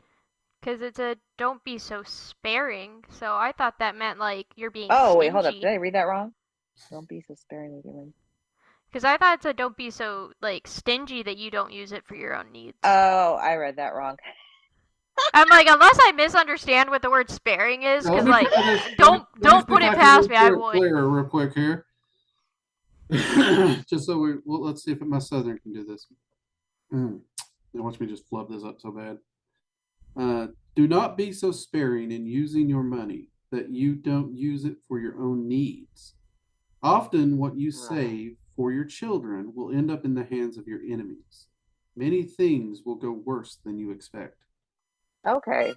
Because it's a don't be so sparing. So I thought that meant like you're being stingy. Wait, hold up. Did I read that wrong? Don't be so sparing with your money. Because I thought it's a don't be so like stingy that you don't use it for your own needs. Oh, I read that wrong. I'm like, unless I misunderstand what the word sparing is, because like, don't put it past me. I would. Clear real quick here. Just so let's see if my Southern can do this. Watch me just flub this up so bad. Do not be so sparing in using your money that you don't use it for your own needs. Often, what you save for your children will end up in the hands of your enemies. Many things will go worse than you expect. Okay.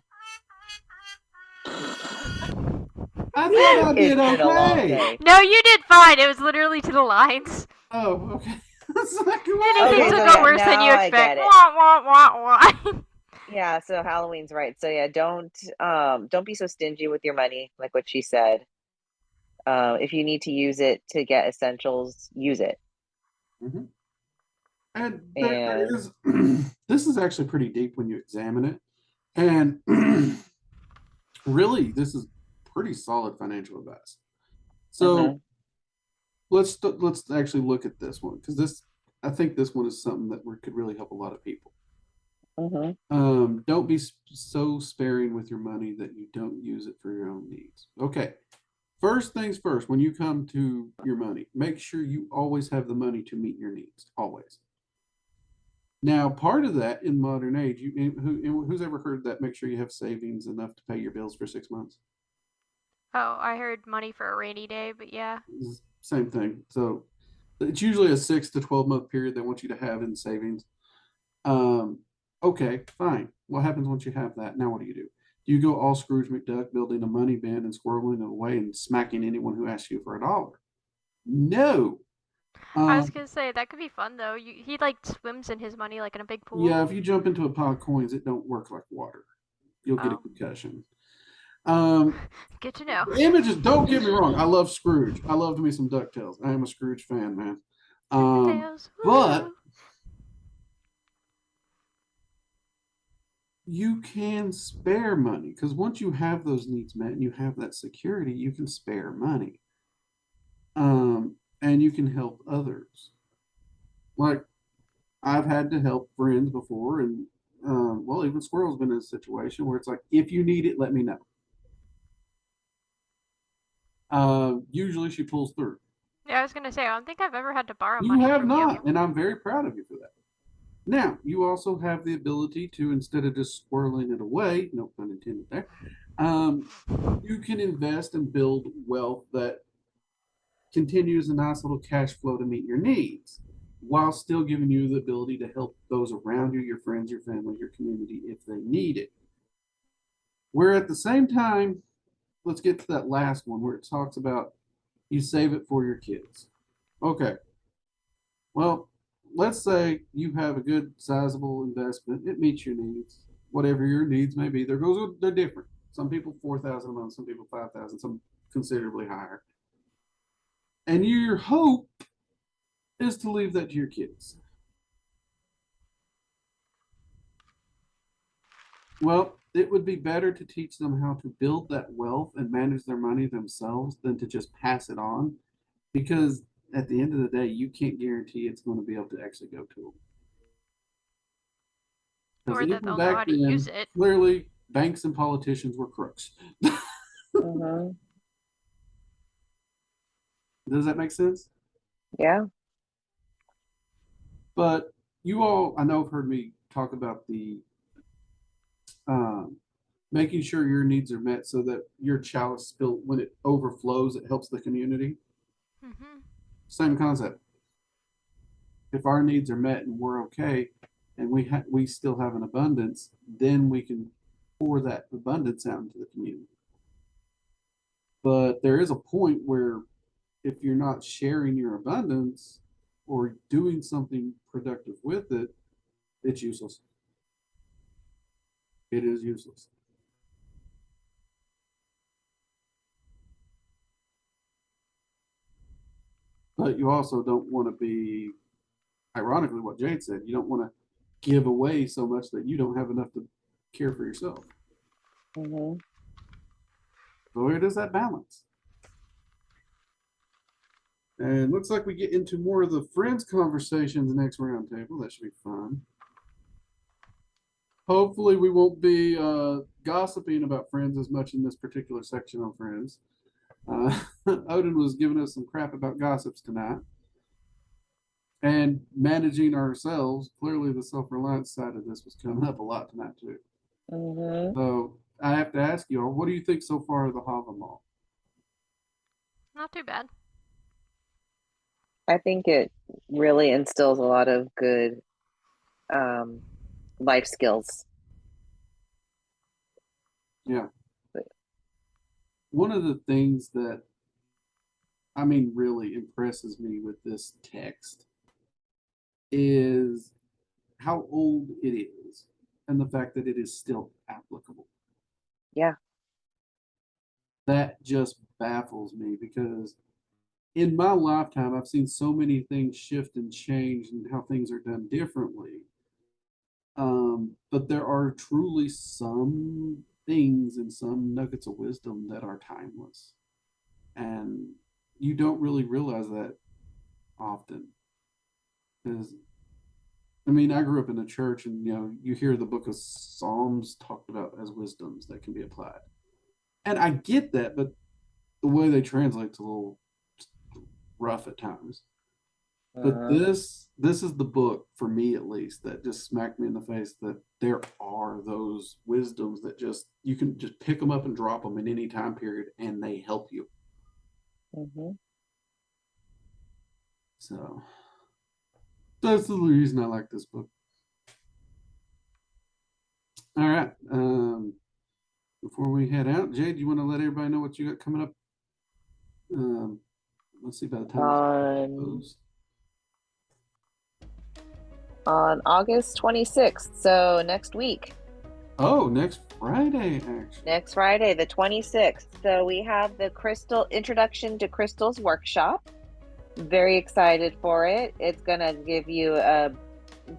I thought I did It's been a long okay. day. No, you did fine. It was literally to the lines. Oh, okay. It's like, Anything Okay, will so go yeah, worse than you now I expect. get it. Wah, wah, wah, wah. Yeah, so Halloween's right. So yeah, don't be so stingy with your money, like what she said. If you need to use it to get essentials, use it. Mhm. And there And is, this is actually pretty deep when you examine it. And really, this is pretty solid financial advice. So mhm, let's actually look at this one because I think this one is something that could really help a lot of people. mhm, Don't be so sparing with your money that you don't use it for your own needs. Okay. First things first, when you come to your money, make sure you always have the money to meet your needs. Always. Now, part of that in modern age, who's ever heard that? Make sure you have savings enough to pay your bills for 6 months. Oh, I heard money for a rainy day, but yeah. Same thing. So it's usually a 6 to 12 month period they want you to have in savings. Um, okay, fine. What happens once you have that? Now what do? Do you go all Scrooge McDuck, building a money bin and squirreling it away and smacking anyone who asks you for $1? No. I was Um, gonna say that could be fun though. He like swims in his money like in a big pool. yeah, if you jump into a pile of coins, it don't work like water. You'll get a Oh, concussion. Um, good to know. the images, don't get me wrong. I love Scrooge. I love me some DuckTales. I am a Scrooge fan, man. DuckTales. But Woo. you can spare money because once you have those needs met and you have that security, you can spare money. And you can help others. Like I've had to help friends before, and well, even Squirrel's been in a situation where it's like, if you need it, let me know. Usually she pulls through. Yeah, I was gonna say I don't think I've ever had to borrow You money have from you. not, and I'm very proud of you for that. Now, you also have the ability to, instead of just squirreling it away, no pun intended there, you can invest and build wealth that continues a nice little cash flow to meet your needs while still giving you the ability to help those around you, your friends, your family, your community, if they need it. Where at the same time, let's get to that last one where it talks about you save it for your kids. Okay. Well, let's say you have a good sizable investment. It meets your needs, whatever your needs may be. They're different. Some people 4,000 a month, some people 5,000, some considerably higher. And your hope is to leave that to your kids. Well, it would be better to teach them how to build that wealth and manage their money themselves than to just pass it on, because at the end of the day, you can't guarantee it's going to be able to actually go to them. Because Or that even they'll know back how to use then, it. clearly banks and politicians were crooks. mhm. Does that make sense? Yeah. But you all, I know, have heard me talk about the um, making sure your needs are met so that your chalice spill when it overflows, it helps the community. Mhm. Same concept. If our needs are met and we're okay, and we still have an abundance, then we can pour that abundance out into the community. But there is a point where if you're not sharing your abundance or doing something productive with it, it's useless. It is useless. But you also don't want to be, ironically, what Jade said, you don't want to give away so much that you don't have enough to care for yourself. Mhm. So it is that balance. And looks like we get into more of the friends conversations next roundtable. That should be fun. Hopefully, we won't be gossiping about friends as much in this particular section on friends. Odin was giving us some crap about gossips tonight. And managing ourselves, clearly the self reliance side of this was coming up a lot tonight, too. Mhm. So I have to ask you, what do you think so far of the Havamal? Not too bad. I think it really instills a lot of good life skills. Yeah. One of the things that, I mean, really impresses me with this text is how old it is and the fact that it is still applicable. Yeah. That just baffles me because in my lifetime, I've seen so many things shift and change and how things are done differently. But there are truly some things and some nuggets of wisdom that are timeless. And you don't really realize that often. Because, I mean, I grew up in a church and, you hear the book of Psalms talked about as wisdoms that can be applied. And I get that, but the way they translate is a little rough at times. But this is the book for me at least that just smacked me in the face that there are those wisdoms that just you can just pick them up and drop them in any time period and they help you. So that's the reason I like this book. All right. Before we head out, Jade, you want to let everybody know what you got coming up? Let's see by the time this on August 26th, so next week. Oh, next Friday, actually. Next Friday, the 26th. So we have the Introduction to Crystals workshop. Very excited for it. It's going to give you a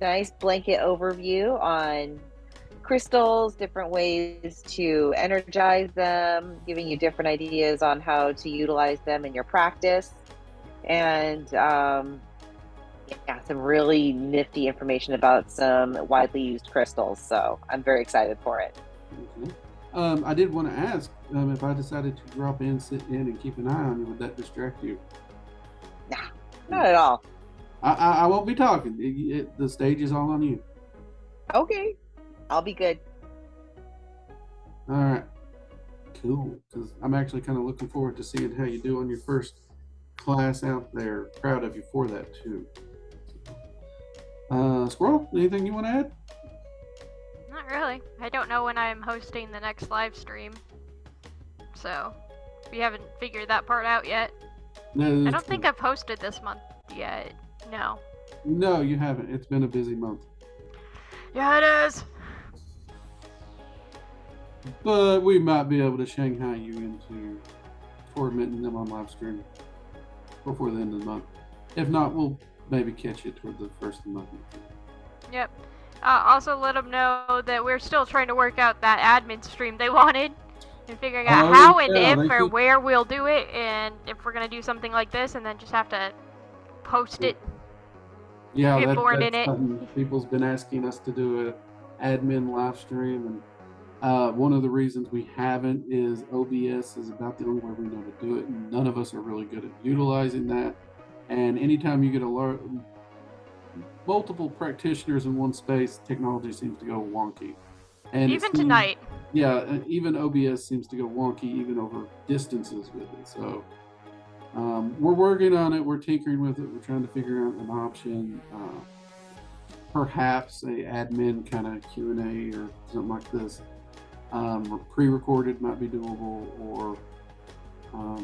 nice blanket overview on crystals, different ways to energize them, giving you different ideas on how to utilize them in your practice. And some really nifty information about some widely used crystals. So I'm very excited for it. Okay. I did want to ask if I decided to drop in, sit in, and keep an eye on you, would that distract you? Nah, not at all. I won't be talking. The stage is all on you. Okay. I'll be good. All right. Cool. Because I'm actually kind of looking forward to seeing how you do on your first class out there. Proud of you for that, too. Squirrel, anything you want to add? Not really. I don't know when I'm hosting the next live stream. So, we haven't figured that part out yet. No, I don't think I've hosted this month yet. No. No, you haven't. It's been a busy month. Yeah, it is. But we might be able to Shanghai you into tormenting them on live stream before the end of the month. If not, we'll maybe catch you toward the first of the month. Yep. Also let them know that we're still trying to work out that admin stream they wanted and figuring out how and if or where we'll do it, and if we're going to do something like this and then just have to post it. Yeah, that's something people's been asking us to do an admin live stream, and one of the reasons we haven't is OBS is about the only way we know to do it, and none of us are really good at utilizing that. And anytime you get multiple practitioners in one space, technology seems to go wonky. And even tonight. Yeah, even OBS seems to go wonky even over distances with it. So we're working on it. We're tinkering with it. We're trying to figure out an option. Perhaps a admin kind of Q&A or something like this. Pre-recorded might be doable, or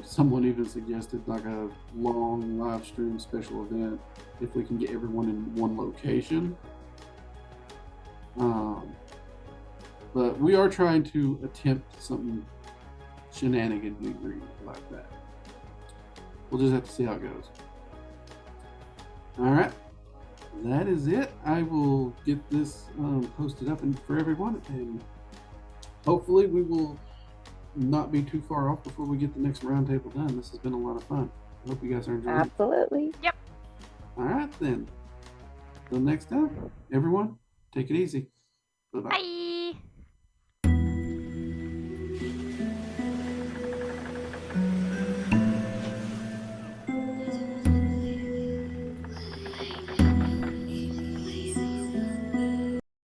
someone even suggested like a long live stream special event if we can get everyone in one location. But we are trying to attempt something shenanigan-y like that. We'll just have to see how it goes. All right. That is it. I will get this posted up for everyone, and hopefully we will not be too far off before we get the next roundtable done. This has been a lot of fun. I hope you guys are enjoying it. Absolutely. Yep. All right, then. Till next time, everyone, take it easy. Bye-bye. Bye.